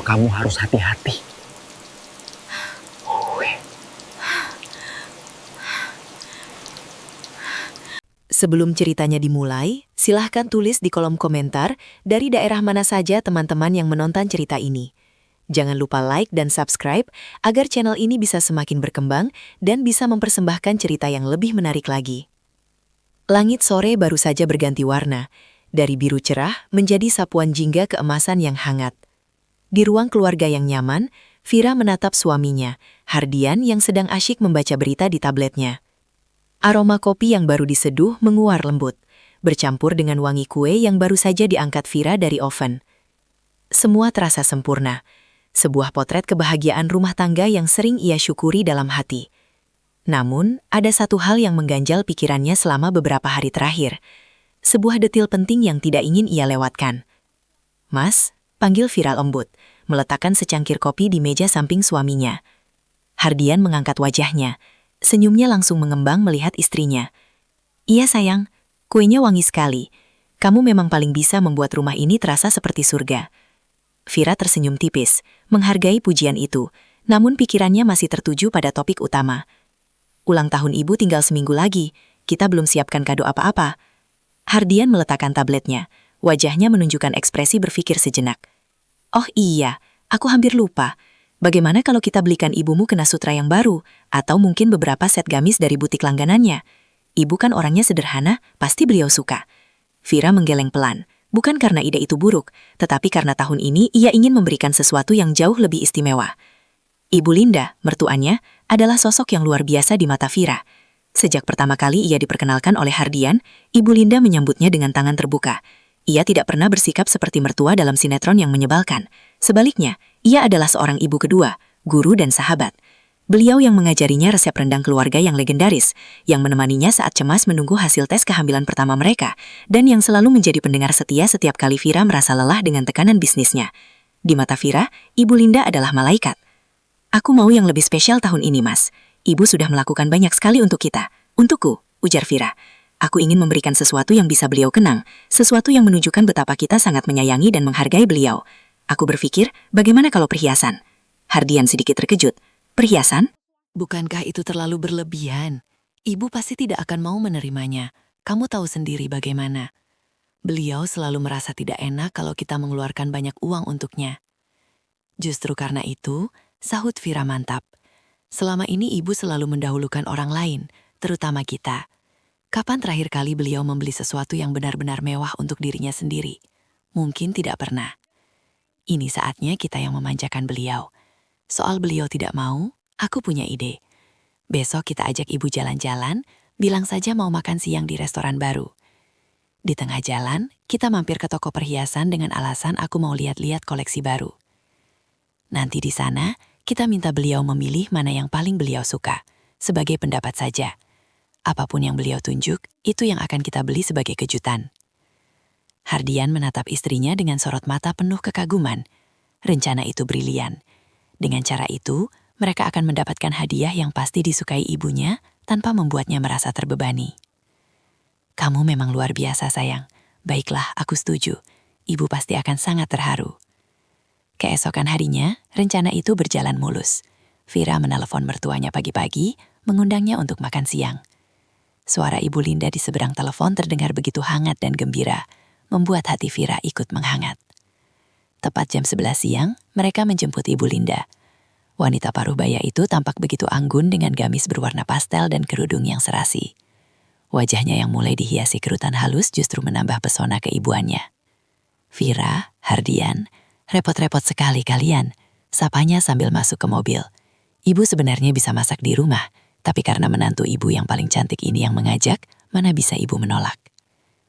Kamu harus hati-hati. Sebelum ceritanya dimulai, silahkan tulis di kolom komentar dari daerah mana saja teman-teman yang menonton cerita ini. Jangan lupa like dan subscribe agar channel ini bisa semakin berkembang dan bisa mempersembahkan cerita yang lebih menarik lagi. Langit sore baru saja berganti warna, dari biru cerah menjadi sapuan jingga keemasan yang hangat. Di ruang keluarga yang nyaman, Vira menatap suaminya, Hardian yang sedang asyik membaca berita di tabletnya. Aroma kopi yang baru diseduh menguar lembut, bercampur dengan wangi kue yang baru saja diangkat Vira dari oven. Semua terasa sempurna, sebuah potret kebahagiaan rumah tangga yang sering ia syukuri dalam hati. Namun, ada satu hal yang mengganjal pikirannya selama beberapa hari terakhir. Sebuah detil penting yang tidak ingin ia lewatkan. "Mas," panggil Vira lembut, meletakkan secangkir kopi di meja samping suaminya. Hardian mengangkat wajahnya. Senyumnya langsung mengembang melihat istrinya. "Iya sayang, kuenya wangi sekali. Kamu memang paling bisa membuat rumah ini terasa seperti surga." Vira tersenyum tipis, menghargai pujian itu, namun pikirannya masih tertuju pada topik utama. "Ulang tahun ibu tinggal seminggu lagi, kita belum siapkan kado apa-apa." Hardian meletakkan tabletnya, wajahnya menunjukkan ekspresi berpikir sejenak. "Oh iya, aku hampir lupa. Bagaimana kalau kita belikan ibumu kena sutra yang baru, atau mungkin beberapa set gamis dari butik langganannya? Ibu kan orangnya sederhana, pasti beliau suka." Vira menggeleng pelan, bukan karena ide itu buruk, tetapi karena tahun ini ia ingin memberikan sesuatu yang jauh lebih istimewa. Ibu Linda, mertuanya, adalah sosok yang luar biasa di mata Vira. Sejak pertama kali ia diperkenalkan oleh Hardian, Ibu Linda menyambutnya dengan tangan terbuka. Ia tidak pernah bersikap seperti mertua dalam sinetron yang menyebalkan. Sebaliknya, ia adalah seorang ibu kedua, guru dan sahabat. Beliau yang mengajarinya resep rendang keluarga yang legendaris, yang menemaninya saat cemas menunggu hasil tes kehamilan pertama mereka, dan yang selalu menjadi pendengar setia setiap kali Vira merasa lelah dengan tekanan bisnisnya. Di mata Vira, Ibu Linda adalah malaikat. "Aku mau yang lebih spesial tahun ini, Mas. Ibu sudah melakukan banyak sekali untuk kita." "Untukku," ujar Vira. "Aku ingin memberikan sesuatu yang bisa beliau kenang, sesuatu yang menunjukkan betapa kita sangat menyayangi dan menghargai beliau. Aku berpikir, bagaimana kalau perhiasan?" Hardian sedikit terkejut. "Perhiasan? Bukankah itu terlalu berlebihan? Ibu pasti tidak akan mau menerimanya. Kamu tahu sendiri bagaimana. Beliau selalu merasa tidak enak kalau kita mengeluarkan banyak uang untuknya." "Justru karena itu," sahut Vira mantap. "Selama ini ibu selalu mendahulukan orang lain, terutama kita. Kapan terakhir kali beliau membeli sesuatu yang benar-benar mewah untuk dirinya sendiri? Mungkin tidak pernah. Ini saatnya kita yang memanjakan beliau. Soal beliau tidak mau, aku punya ide. Besok kita ajak ibu jalan-jalan, bilang saja mau makan siang di restoran baru. Di tengah jalan, kita mampir ke toko perhiasan dengan alasan aku mau lihat-lihat koleksi baru. Nanti di sana, kita minta beliau memilih mana yang paling beliau suka, sebagai pendapat saja. Apapun yang beliau tunjuk, itu yang akan kita beli sebagai kejutan." Hardian menatap istrinya dengan sorot mata penuh kekaguman. Rencana itu brilian. Dengan cara itu, mereka akan mendapatkan hadiah yang pasti disukai ibunya tanpa membuatnya merasa terbebani. "Kamu memang luar biasa, sayang. Baiklah, aku setuju. Ibu pasti akan sangat terharu." Keesokan harinya, rencana itu berjalan mulus. Vira menelepon mertuanya pagi-pagi, mengundangnya untuk makan siang. Suara Ibu Linda di seberang telepon terdengar begitu hangat dan gembira, membuat hati Vira ikut menghangat. Tepat jam 11 siang, mereka menjemput Ibu Linda. Wanita paruh baya itu tampak begitu anggun dengan gamis berwarna pastel dan kerudung yang serasi. Wajahnya yang mulai dihiasi kerutan halus justru menambah pesona keibuannya. "Vira, Hardian, repot-repot sekali kalian," sapanya sambil masuk ke mobil. "Ibu sebenarnya bisa masak di rumah, tapi karena menantu ibu yang paling cantik ini yang mengajak, mana bisa ibu menolak?"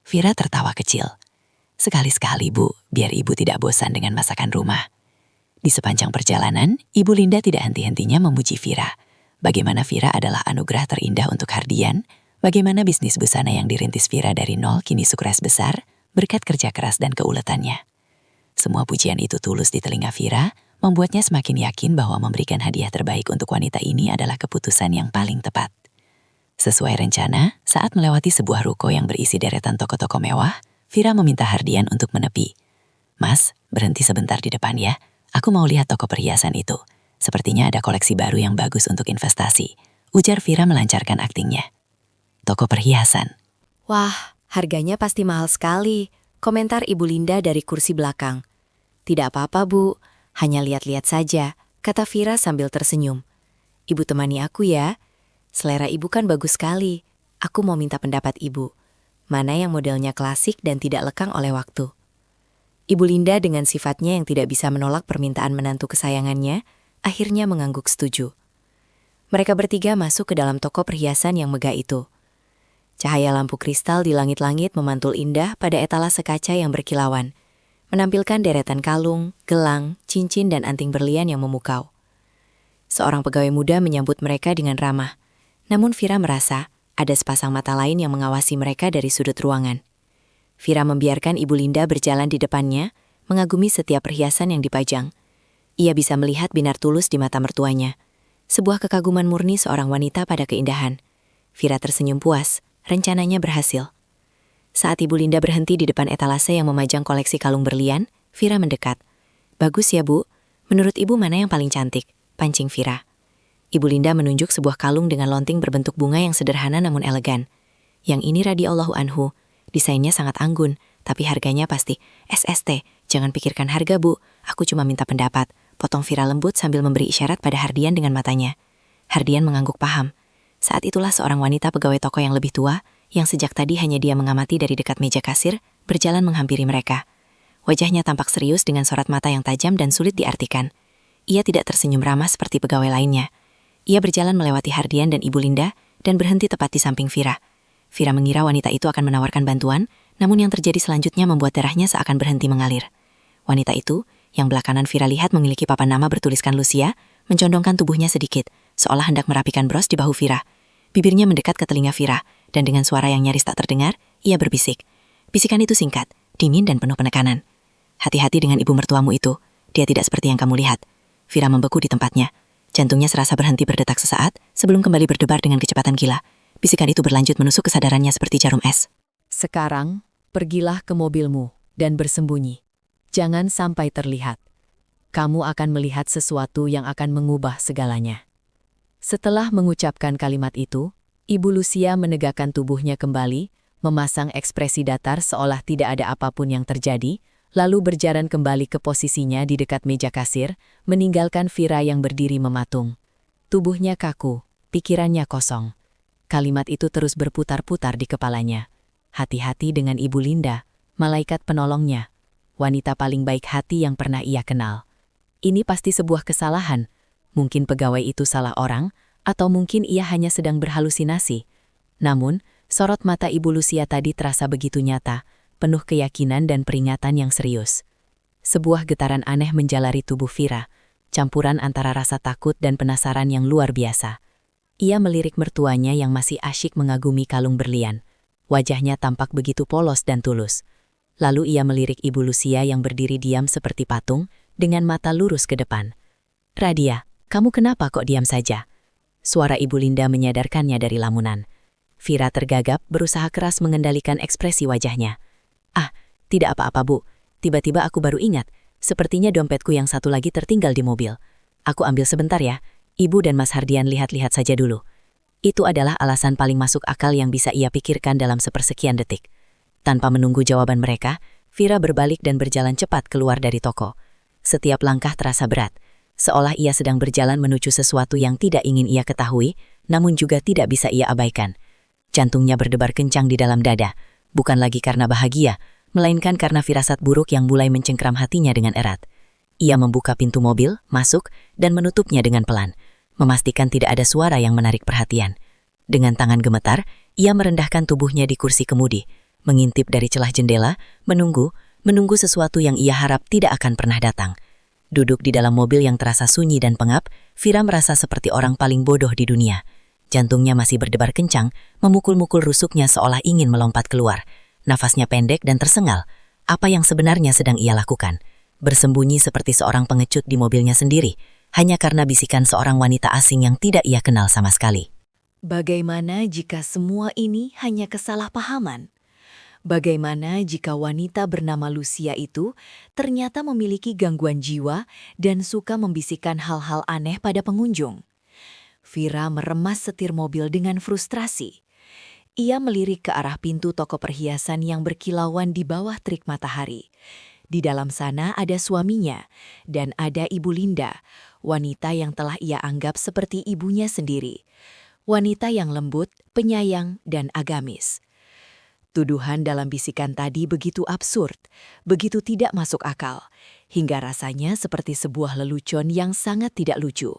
Vira tertawa kecil. "Sekali-sekali, Bu, biar ibu tidak bosan dengan masakan rumah." Di sepanjang perjalanan, Ibu Linda tidak henti-hentinya memuji Vira. Bagaimana Vira adalah anugerah terindah untuk Hardian, bagaimana bisnis busana yang dirintis Vira dari nol kini sukses besar, berkat kerja keras dan keuletannya. Semua pujian itu tulus di telinga Vira, membuatnya semakin yakin bahwa memberikan hadiah terbaik untuk wanita ini adalah keputusan yang paling tepat. Sesuai rencana, saat melewati sebuah ruko yang berisi deretan toko-toko mewah, Vira meminta Hardian untuk menepi. "Mas, berhenti sebentar di depan ya. Aku mau lihat toko perhiasan itu. Sepertinya ada koleksi baru yang bagus untuk investasi, ujar Vira melancarkan aktingnya. Toko perhiasan. Wah, harganya pasti mahal sekali, komentar Ibu Linda dari kursi belakang. Tidak apa-apa, Bu. Hanya lihat-lihat saja, kata Vira sambil tersenyum. Ibu temani aku ya. Selera Ibu kan bagus sekali. Aku mau minta pendapat Ibu. Mana yang modelnya klasik dan tidak lekang oleh waktu? Ibu Linda dengan sifatnya yang tidak bisa menolak permintaan menantu kesayangannya, akhirnya mengangguk setuju. Mereka bertiga masuk ke dalam toko perhiasan yang megah itu. Cahaya lampu kristal di langit-langit memantul indah pada etalase kaca yang berkilauan, menampilkan deretan kalung, gelang, cincin dan anting berlian yang memukau. Seorang pegawai muda menyambut mereka dengan ramah, namun Vira merasa ada sepasang mata lain yang mengawasi mereka dari sudut ruangan. Vira membiarkan Ibu Linda berjalan di depannya, mengagumi setiap perhiasan yang dipajang. Ia bisa melihat binar tulus di mata mertuanya, sebuah kekaguman murni seorang wanita pada keindahan. Vira tersenyum puas, rencananya berhasil. Saat Ibu Linda berhenti di depan etalase yang memajang koleksi kalung berlian, Vira mendekat. Bagus ya, Bu. Menurut Ibu mana yang paling cantik? Pancing Vira. Ibu Linda menunjuk sebuah kalung dengan lonting berbentuk bunga yang sederhana namun elegan. Yang ini radhiyallahu anhu. Desainnya sangat anggun, tapi harganya pasti SST. Jangan pikirkan harga, Bu. Aku cuma minta pendapat. Potong Vira lembut sambil memberi isyarat pada Hardian dengan matanya. Hardian mengangguk paham. Saat itulah seorang wanita pegawai toko yang lebih tua, yang sejak tadi hanya dia mengamati dari dekat meja kasir, berjalan menghampiri mereka. Wajahnya tampak serius dengan sorot mata yang tajam dan sulit diartikan. Ia tidak tersenyum ramah seperti pegawai lainnya. Ia berjalan melewati Hardian dan Ibu Linda dan berhenti tepat di samping Vira. Vira mengira wanita itu akan menawarkan bantuan, namun yang terjadi selanjutnya membuat darahnya seakan berhenti mengalir. Wanita itu, yang belakangan Vira lihat memiliki papan nama bertuliskan Lucia, mencondongkan tubuhnya sedikit, seolah hendak merapikan bros di bahu Vira. Bibirnya mendekat ke telinga Vira, dan dengan suara yang nyaris tak terdengar, ia berbisik. Bisikan itu singkat, dingin dan penuh penekanan. Hati-hati dengan ibu mertuamu itu, dia tidak seperti yang kamu lihat. Vira membeku di tempatnya. Jantungnya serasa berhenti berdetak sesaat, sebelum kembali berdebar dengan kecepatan gila. Bisikan itu berlanjut menusuk kesadarannya seperti jarum es. Sekarang, pergilah ke mobilmu dan bersembunyi. Jangan sampai terlihat. Kamu akan melihat sesuatu yang akan mengubah segalanya. Setelah mengucapkan kalimat itu, Ibu Lucia menegakkan tubuhnya kembali, memasang ekspresi datar seolah tidak ada apapun yang terjadi, lalu berjalan kembali ke posisinya di dekat meja kasir, meninggalkan Vira yang berdiri mematung. Tubuhnya kaku, pikirannya kosong. Kalimat itu terus berputar-putar di kepalanya. Hati-hati dengan Ibu Linda, malaikat penolongnya, wanita paling baik hati yang pernah ia kenal. Ini pasti sebuah kesalahan. Mungkin pegawai itu salah orang, atau mungkin ia hanya sedang berhalusinasi. Namun, sorot mata Ibu Lucia tadi terasa begitu nyata, penuh keyakinan dan peringatan yang serius. Sebuah getaran aneh menjalari tubuh Vira, campuran antara rasa takut dan penasaran yang luar biasa. Ia melirik mertuanya yang masih asyik mengagumi kalung berlian. Wajahnya tampak begitu polos dan tulus. Lalu ia melirik Ibu Lucia yang berdiri diam seperti patung, dengan mata lurus ke depan. "Radia, kamu kenapa kok diam saja?" Suara Ibu Linda menyadarkannya dari lamunan. Vira tergagap, berusaha keras mengendalikan ekspresi wajahnya. "Ah, tidak apa-apa, Bu. Tiba-tiba aku baru ingat, sepertinya dompetku yang satu lagi tertinggal di mobil. Aku ambil sebentar ya. Ibu dan Mas Hardian lihat-lihat saja dulu." Itu adalah alasan paling masuk akal yang bisa ia pikirkan dalam sepersekian detik. Tanpa menunggu jawaban mereka, Vira berbalik dan berjalan cepat keluar dari toko. Setiap langkah terasa berat, seolah ia sedang berjalan menuju sesuatu yang tidak ingin ia ketahui, namun juga tidak bisa ia abaikan. Jantungnya berdebar kencang di dalam dada, bukan lagi karena bahagia, melainkan karena firasat buruk yang mulai mencengkram hatinya dengan erat. Ia membuka pintu mobil, masuk, dan menutupnya dengan pelan, memastikan tidak ada suara yang menarik perhatian. Dengan tangan gemetar, ia merendahkan tubuhnya di kursi kemudi, mengintip dari celah jendela, menunggu sesuatu yang ia harap tidak akan pernah datang. Duduk di dalam mobil yang terasa sunyi dan pengap, Vira merasa seperti orang paling bodoh di dunia. Jantungnya masih berdebar kencang, memukul-mukul rusuknya seolah ingin melompat keluar. Nafasnya pendek dan tersengal. Apa yang sebenarnya sedang ia lakukan? Bersembunyi seperti seorang pengecut di mobilnya sendiri, hanya karena bisikan seorang wanita asing yang tidak ia kenal sama sekali. Bagaimana jika semua ini hanya kesalahpahaman? Bagaimana jika wanita bernama Lucia itu ternyata memiliki gangguan jiwa dan suka membisikkan hal-hal aneh pada pengunjung? Vira meremas setir mobil dengan frustrasi. Ia melirik ke arah pintu toko perhiasan yang berkilauan di bawah terik matahari. Di dalam sana ada suaminya, dan ada Ibu Linda, wanita yang telah ia anggap seperti ibunya sendiri. Wanita yang lembut, penyayang, dan agamis. Tuduhan dalam bisikan tadi begitu absurd, begitu tidak masuk akal, hingga rasanya seperti sebuah lelucon yang sangat tidak lucu.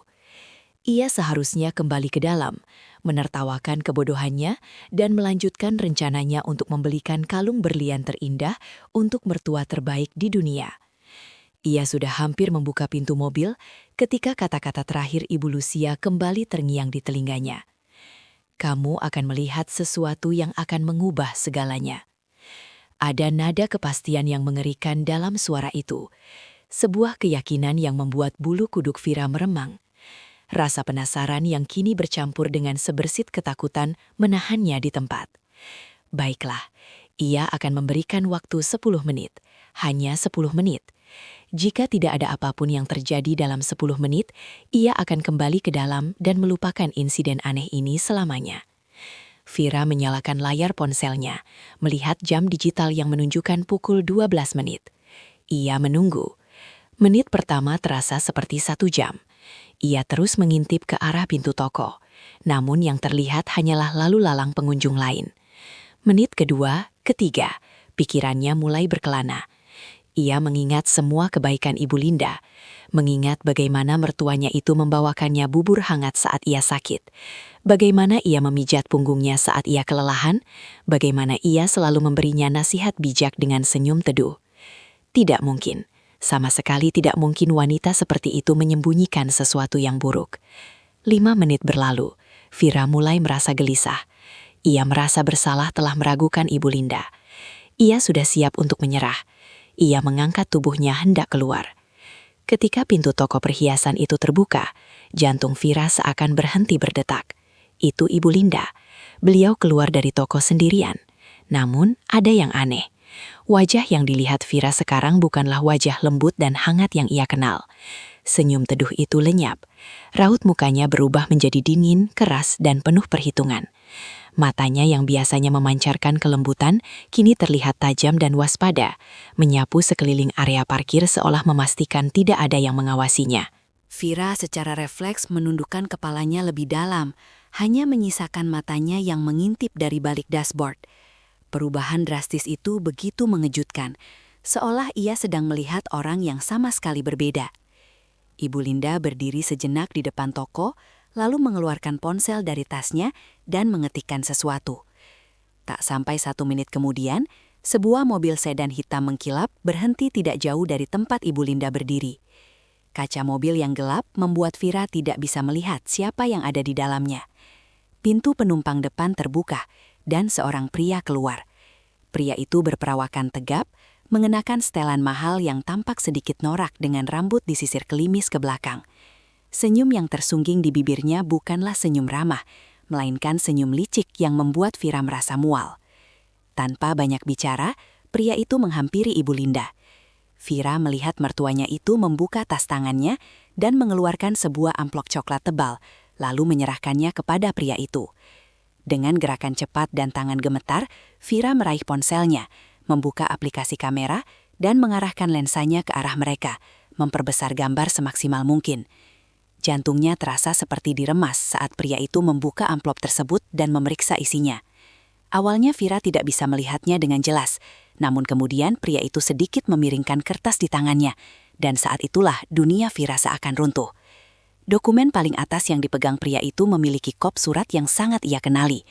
Ia seharusnya kembali ke dalam, menertawakan kebodohannya, dan melanjutkan rencananya untuk membelikan kalung berlian terindah untuk mertua terbaik di dunia. Ia sudah hampir membuka pintu mobil ketika kata-kata terakhir Ibu Lucia kembali terngiang di telinganya. Kamu akan melihat sesuatu yang akan mengubah segalanya. Ada nada kepastian yang mengerikan dalam suara itu. Sebuah keyakinan yang membuat bulu kuduk Vira meremang. Rasa penasaran yang kini bercampur dengan sebersit ketakutan menahannya di tempat. Baiklah, ia akan memberikan waktu 10 menit. Hanya 10 menit. Jika tidak ada apapun yang terjadi dalam 10 menit, ia akan kembali ke dalam dan melupakan insiden aneh ini selamanya. Vira menyalakan layar ponselnya, melihat jam digital yang menunjukkan pukul 12 menit. Ia menunggu. Menit pertama terasa seperti 1 jam. Ia terus mengintip ke arah pintu toko, namun yang terlihat hanyalah lalu lalang pengunjung lain. Menit kedua, ketiga, pikirannya mulai berkelana. Ia mengingat semua kebaikan Ibu Linda, mengingat bagaimana mertuanya itu membawakannya bubur hangat saat ia sakit, bagaimana ia memijat punggungnya saat ia kelelahan, bagaimana ia selalu memberinya nasihat bijak dengan senyum teduh. Tidak mungkin, sama sekali tidak mungkin wanita seperti itu menyembunyikan sesuatu yang buruk. 5 menit berlalu, Vira mulai merasa gelisah. Ia merasa bersalah telah meragukan Ibu Linda. Ia sudah siap untuk menyerah. Ia mengangkat tubuhnya hendak keluar. Ketika pintu toko perhiasan itu terbuka, jantung Vira seakan berhenti berdetak. Itu Ibu Linda. Beliau keluar dari toko sendirian. Namun, ada yang aneh. Wajah yang dilihat Vira sekarang bukanlah wajah lembut dan hangat yang ia kenal. Senyum teduh itu lenyap. Raut mukanya berubah menjadi dingin, keras, dan penuh perhitungan. Matanya yang biasanya memancarkan kelembutan, kini terlihat tajam dan waspada, menyapu sekeliling area parkir seolah memastikan tidak ada yang mengawasinya. Vira secara refleks menundukkan kepalanya lebih dalam, hanya menyisakan matanya yang mengintip dari balik dashboard. Perubahan drastis itu begitu mengejutkan, seolah ia sedang melihat orang yang sama sekali berbeda. Ibu Linda berdiri sejenak di depan toko, lalu mengeluarkan ponsel dari tasnya dan mengetikkan sesuatu. Tak sampai 1 menit kemudian, sebuah mobil sedan hitam mengkilap berhenti tidak jauh dari tempat Ibu Linda berdiri. Kaca mobil yang gelap membuat Vira tidak bisa melihat siapa yang ada di dalamnya. Pintu penumpang depan terbuka dan seorang pria keluar. Pria itu berperawakan tegap, mengenakan setelan mahal yang tampak sedikit norak dengan rambut disisir kelimis ke belakang. Senyum yang tersungging di bibirnya bukanlah senyum ramah, melainkan senyum licik yang membuat Vira merasa mual. Tanpa banyak bicara, pria itu menghampiri Ibu Linda. Vira melihat mertuanya itu membuka tas tangannya dan mengeluarkan sebuah amplop coklat tebal, lalu menyerahkannya kepada pria itu. Dengan gerakan cepat dan tangan gemetar, Vira meraih ponselnya, membuka aplikasi kamera, dan mengarahkan lensanya ke arah mereka, memperbesar gambar semaksimal mungkin. Jantungnya terasa seperti diremas saat pria itu membuka amplop tersebut dan memeriksa isinya. Awalnya Vira tidak bisa melihatnya dengan jelas, namun kemudian pria itu sedikit memiringkan kertas di tangannya, dan saat itulah dunia Vira seakan runtuh. Dokumen paling atas yang dipegang pria itu memiliki kop surat yang sangat ia kenali.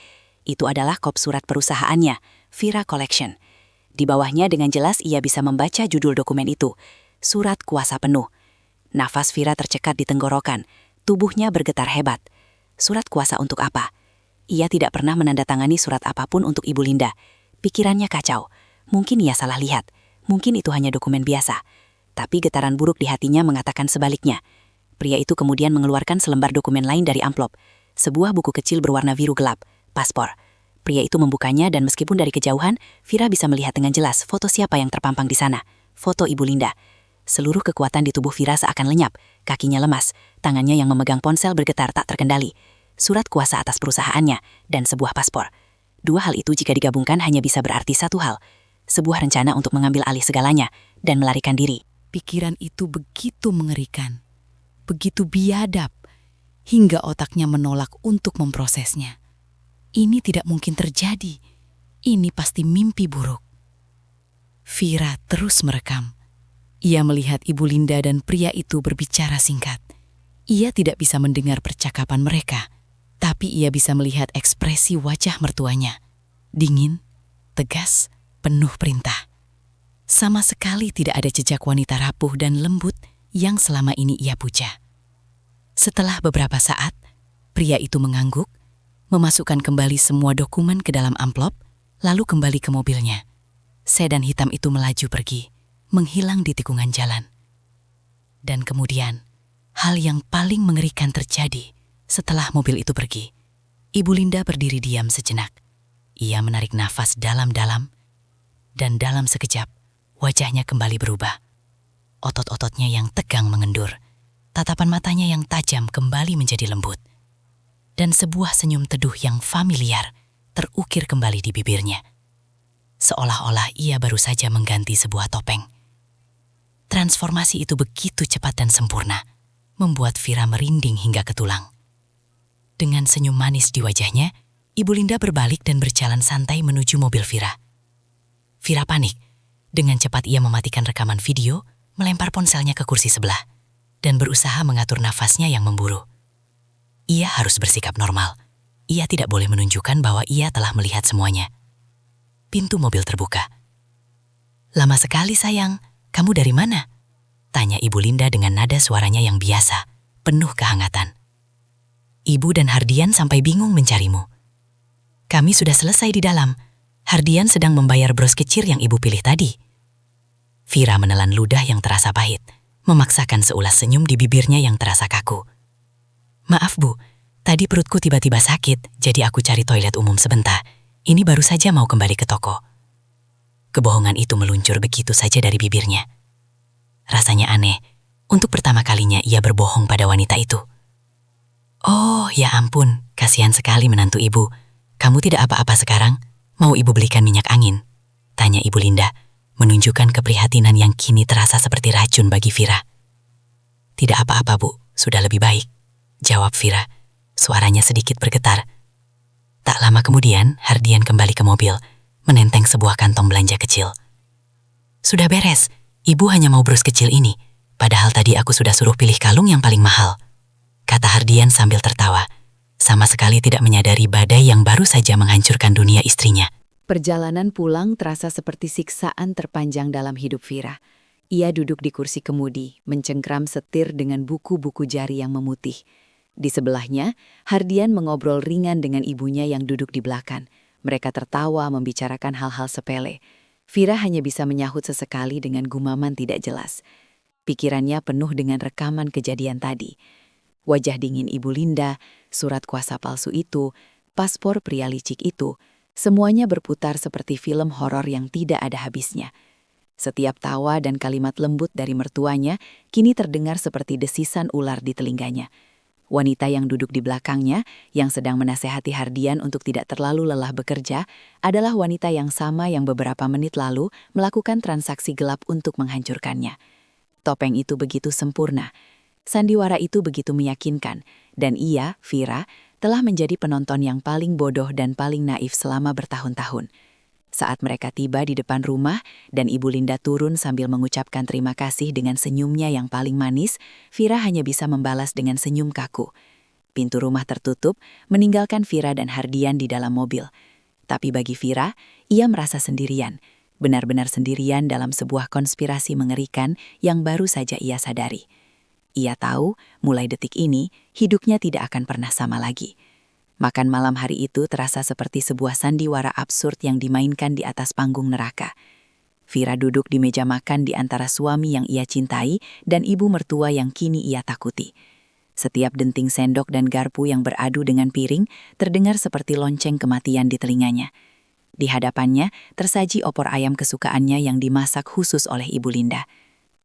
Itu adalah kop surat perusahaannya, Vira Collection. Di bawahnya dengan jelas ia bisa membaca judul dokumen itu, Surat Kuasa Penuh. Nafas Vira tercekat di tenggorokan, tubuhnya bergetar hebat. Surat kuasa untuk apa? Ia tidak pernah menandatangani surat apapun untuk Ibu Linda. Pikirannya kacau. Mungkin ia salah lihat. Mungkin itu hanya dokumen biasa. Tapi getaran buruk di hatinya mengatakan sebaliknya. Pria itu kemudian mengeluarkan selembar dokumen lain dari amplop. Sebuah buku kecil berwarna biru gelap, paspor. Pria itu membukanya dan meskipun dari kejauhan, Vira bisa melihat dengan jelas foto siapa yang terpampang di sana. Foto Ibu Linda. Seluruh kekuatan di tubuh Vira seakan lenyap, kakinya lemas, tangannya yang memegang ponsel bergetar tak terkendali. Surat kuasa atas perusahaannya, dan sebuah paspor. Dua hal itu jika digabungkan hanya bisa berarti satu hal. Sebuah rencana untuk mengambil alih segalanya, dan melarikan diri. Pikiran itu begitu mengerikan, begitu biadab, hingga otaknya menolak untuk memprosesnya. Ini tidak mungkin terjadi. Ini pasti mimpi buruk. Vira terus merekam. Ia melihat Ibu Linda dan pria itu berbicara singkat. Ia tidak bisa mendengar percakapan mereka, tapi ia bisa melihat ekspresi wajah mertuanya. Dingin, tegas, penuh perintah. Sama sekali tidak ada jejak wanita rapuh dan lembut yang selama ini ia puja. Setelah beberapa saat, pria itu mengangguk, memasukkan kembali semua dokumen ke dalam amplop, lalu kembali ke mobilnya. Sedan hitam itu melaju pergi, menghilang di tikungan jalan. Dan kemudian, hal yang paling mengerikan terjadi setelah mobil itu pergi. Ibu Linda berdiri diam sejenak. Ia menarik nafas dalam-dalam, dan dalam sekejap, wajahnya kembali berubah. Otot-ototnya yang tegang mengendur, tatapan matanya yang tajam kembali menjadi lembut. Dan sebuah senyum teduh yang familiar terukir kembali di bibirnya. Seolah-olah ia baru saja mengganti sebuah topeng. Transformasi itu begitu cepat dan sempurna, membuat Vira merinding hingga ke tulang. Dengan senyum manis di wajahnya, Ibu Linda berbalik dan berjalan santai menuju mobil Vira. Vira panik. Dengan cepat ia mematikan rekaman video, melempar ponselnya ke kursi sebelah, dan berusaha mengatur nafasnya yang memburu. Ia harus bersikap normal. Ia tidak boleh menunjukkan bahwa ia telah melihat semuanya. Pintu mobil terbuka. "Lama sekali sayang, kamu dari mana?" tanya Ibu Linda dengan nada suaranya yang biasa, penuh kehangatan. "Ibu dan Hardian sampai bingung mencarimu. Kami sudah selesai di dalam. Hardian sedang membayar bros kecil yang ibu pilih tadi." Vira menelan ludah yang terasa pahit, memaksakan seulas senyum di bibirnya yang terasa kaku. "Maaf Bu, tadi perutku tiba-tiba sakit, jadi aku cari toilet umum sebentar. Ini baru saja mau kembali ke toko." Kebohongan itu meluncur begitu saja dari bibirnya. Rasanya aneh, untuk pertama kalinya ia berbohong pada wanita itu. "Oh, ya ampun, kasihan sekali menantu ibu. Kamu tidak apa-apa sekarang? Mau ibu belikan minyak angin?" tanya Ibu Linda, menunjukkan keprihatinan yang kini terasa seperti racun bagi Vira. "Tidak apa-apa Bu, sudah lebih baik," jawab Vira, suaranya sedikit bergetar. Tak lama kemudian, Hardian kembali ke mobil, menenteng sebuah kantong belanja kecil. "Sudah beres, ibu hanya mau bros kecil ini, padahal tadi aku sudah suruh pilih kalung yang paling mahal," kata Hardian sambil tertawa, sama sekali tidak menyadari badai yang baru saja menghancurkan dunia istrinya. Perjalanan pulang terasa seperti siksaan terpanjang dalam hidup Vira. Ia duduk di kursi kemudi, mencengkram setir dengan buku-buku jari yang memutih. Di sebelahnya, Hardian mengobrol ringan dengan ibunya yang duduk di belakang. Mereka tertawa membicarakan hal-hal sepele. Vira hanya bisa menyahut sesekali dengan gumaman tidak jelas. Pikirannya penuh dengan rekaman kejadian tadi. Wajah dingin Ibu Linda, surat kuasa palsu itu, paspor pria licik itu, semuanya berputar seperti film horor yang tidak ada habisnya. Setiap tawa dan kalimat lembut dari mertuanya kini terdengar seperti desisan ular di telinganya. Wanita yang duduk di belakangnya, yang sedang menasehati Hardian untuk tidak terlalu lelah bekerja, adalah wanita yang sama yang beberapa menit lalu melakukan transaksi gelap untuk menghancurkannya. Topeng itu begitu sempurna. Sandiwara itu begitu meyakinkan, dan ia, Vira, telah menjadi penonton yang paling bodoh dan paling naif selama bertahun-tahun. Saat mereka tiba di depan rumah dan Ibu Linda turun sambil mengucapkan terima kasih dengan senyumnya yang paling manis, Vira hanya bisa membalas dengan senyum kaku. Pintu rumah tertutup, meninggalkan Vira dan Hardian di dalam mobil. Tapi bagi Vira, ia merasa sendirian, benar-benar sendirian dalam sebuah konspirasi mengerikan yang baru saja ia sadari. Ia tahu, mulai detik ini, hidupnya tidak akan pernah sama lagi. Makan malam hari itu terasa seperti sebuah sandiwara absurd yang dimainkan di atas panggung neraka. Vira duduk di meja makan di antara suami yang ia cintai dan ibu mertua yang kini ia takuti. Setiap denting sendok dan garpu yang beradu dengan piring terdengar seperti lonceng kematian di telinganya. Di hadapannya tersaji opor ayam kesukaannya yang dimasak khusus oleh Ibu Linda.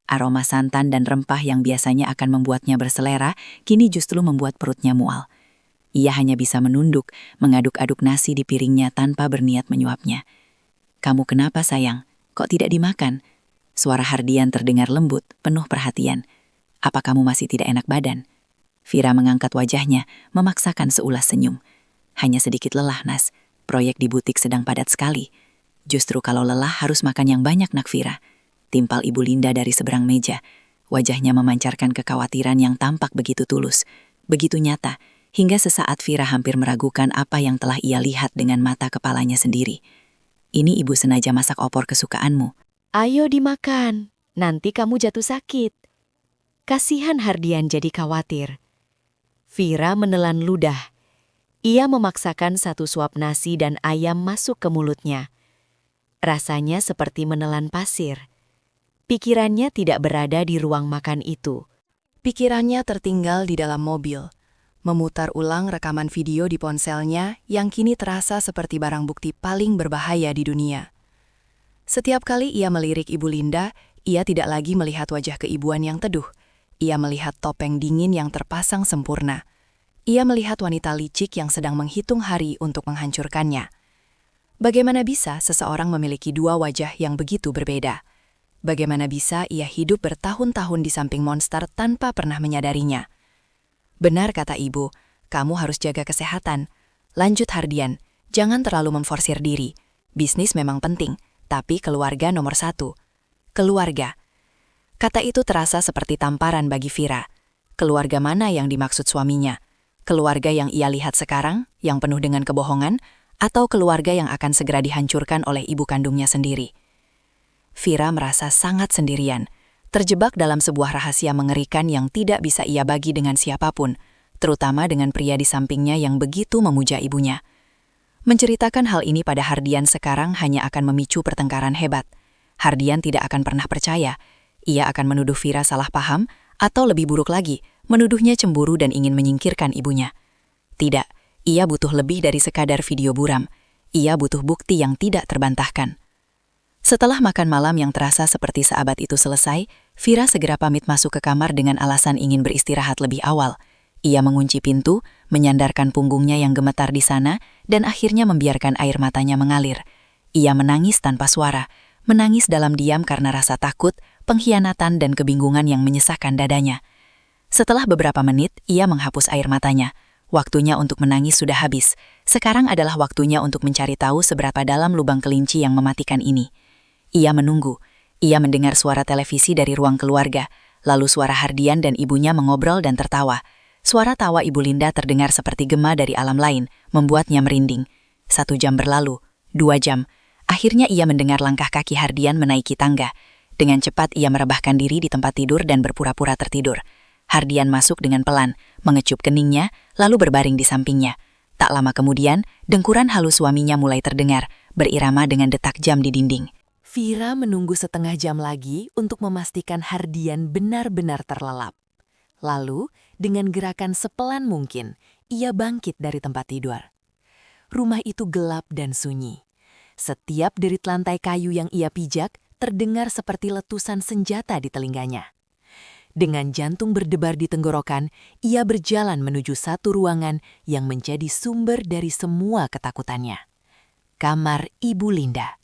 Aroma santan dan rempah yang biasanya akan membuatnya berselera, kini justru membuat perutnya mual. Ia hanya bisa menunduk, mengaduk-aduk nasi di piringnya tanpa berniat menyuapnya. "Kamu kenapa, sayang? Kok tidak dimakan?" Suara Hardian terdengar lembut, penuh perhatian. "Apa kamu masih tidak enak badan?" Vira mengangkat wajahnya, memaksakan seulas senyum. "Hanya sedikit lelah, Nas. Proyek di butik sedang padat sekali. Justru kalau lelah harus makan yang banyak, Nak Vira." Timpal Ibu Linda dari seberang meja. Wajahnya memancarkan kekhawatiran yang tampak begitu tulus, begitu nyata, hingga sesaat Vira hampir meragukan apa yang telah ia lihat dengan mata kepalanya sendiri. "Ini ibu sengaja masak opor kesukaanmu." Ayo dimakan, nanti kamu jatuh sakit. Kasihan Hardian jadi khawatir. Vira menelan ludah. Ia memaksakan satu suap nasi dan ayam masuk ke mulutnya. Rasanya seperti menelan pasir. Pikirannya tidak berada di ruang makan itu. Pikirannya tertinggal di dalam mobil, memutar ulang rekaman video di ponselnya yang kini terasa seperti barang bukti paling berbahaya di dunia. Setiap kali ia melirik Ibu Linda, ia tidak lagi melihat wajah keibuan yang teduh. Ia melihat topeng dingin yang terpasang sempurna. Ia melihat wanita licik yang sedang menghitung hari untuk menghancurkannya. Bagaimana bisa seseorang memiliki dua wajah yang begitu berbeda? Bagaimana bisa ia hidup bertahun-tahun di samping monster tanpa pernah menyadarinya? "Benar kata ibu, kamu harus jaga kesehatan. Lanjut Hardian, jangan terlalu memforsir diri. Bisnis memang penting, tapi keluarga nomor satu." Keluarga. Kata itu terasa seperti tamparan bagi Vira. Keluarga mana yang dimaksud suaminya? Keluarga yang ia lihat sekarang, yang penuh dengan kebohongan, atau keluarga yang akan segera dihancurkan oleh ibu kandungnya sendiri? Vira merasa sangat sendirian, terjebak dalam sebuah rahasia mengerikan yang tidak bisa ia bagi dengan siapapun, terutama dengan pria di sampingnya yang begitu memuja ibunya. Menceritakan hal ini pada Hardian sekarang hanya akan memicu pertengkaran hebat. Hardian tidak akan pernah percaya. Ia akan menuduh Vira salah paham, atau lebih buruk lagi, menuduhnya cemburu dan ingin menyingkirkan ibunya. Tidak, ia butuh lebih dari sekadar video buram. Ia butuh bukti yang tidak terbantahkan. Setelah makan malam yang terasa seperti seabad itu selesai, Vira segera pamit masuk ke kamar dengan alasan ingin beristirahat lebih awal. Ia mengunci pintu, menyandarkan punggungnya yang gemetar di sana, dan akhirnya membiarkan air matanya mengalir. Ia menangis tanpa suara, menangis dalam diam karena rasa takut, pengkhianatan dan kebingungan yang menyesakkan dadanya. Setelah beberapa menit, ia menghapus air matanya. Waktunya untuk menangis sudah habis. Sekarang adalah waktunya untuk mencari tahu seberapa dalam lubang kelinci yang mematikan ini. Ia menunggu. Ia mendengar suara televisi dari ruang keluarga, lalu suara Hardian dan ibunya mengobrol dan tertawa. Suara tawa Ibu Linda terdengar seperti gema dari alam lain, membuatnya merinding. 1 jam berlalu, 2 jam. Akhirnya ia mendengar langkah kaki Hardian menaiki tangga. Dengan cepat ia merebahkan diri di tempat tidur dan berpura-pura tertidur. Hardian masuk dengan pelan, mengecup keningnya, lalu berbaring di sampingnya. Tak lama kemudian, dengkuran halus suaminya mulai terdengar, berirama dengan detak jam di dinding. Vira menunggu setengah jam lagi untuk memastikan Hardian benar-benar terlelap. Lalu, dengan gerakan sepelan mungkin, ia bangkit dari tempat tidur. Rumah itu gelap dan sunyi. Setiap derit lantai kayu yang ia pijak terdengar seperti letusan senjata di telinganya. Dengan jantung berdebar di tenggorokan, ia berjalan menuju satu ruangan yang menjadi sumber dari semua ketakutannya. Kamar Ibu Linda.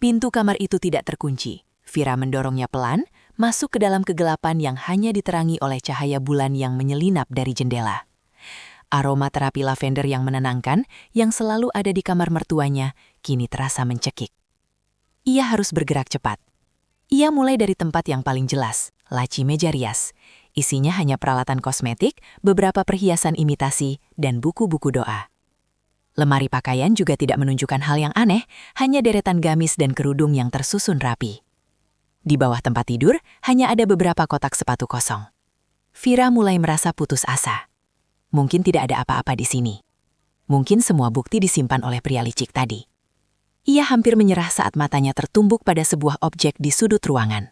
Pintu kamar itu tidak terkunci. Vira mendorongnya pelan, masuk ke dalam kegelapan yang hanya diterangi oleh cahaya bulan yang menyelinap dari jendela. Aroma terapi lavender yang menenangkan, yang selalu ada di kamar mertuanya, kini terasa mencekik. Ia harus bergerak cepat. Ia mulai dari tempat yang paling jelas, laci meja rias. Isinya hanya peralatan kosmetik, beberapa perhiasan imitasi, dan buku-buku doa. Lemari pakaian juga tidak menunjukkan hal yang aneh, hanya deretan gamis dan kerudung yang tersusun rapi. Di bawah tempat tidur, hanya ada beberapa kotak sepatu kosong. Vira mulai merasa putus asa. Mungkin tidak ada apa-apa di sini. Mungkin semua bukti disimpan oleh pria licik tadi. Ia hampir menyerah saat matanya tertumbuk pada sebuah objek di sudut ruangan.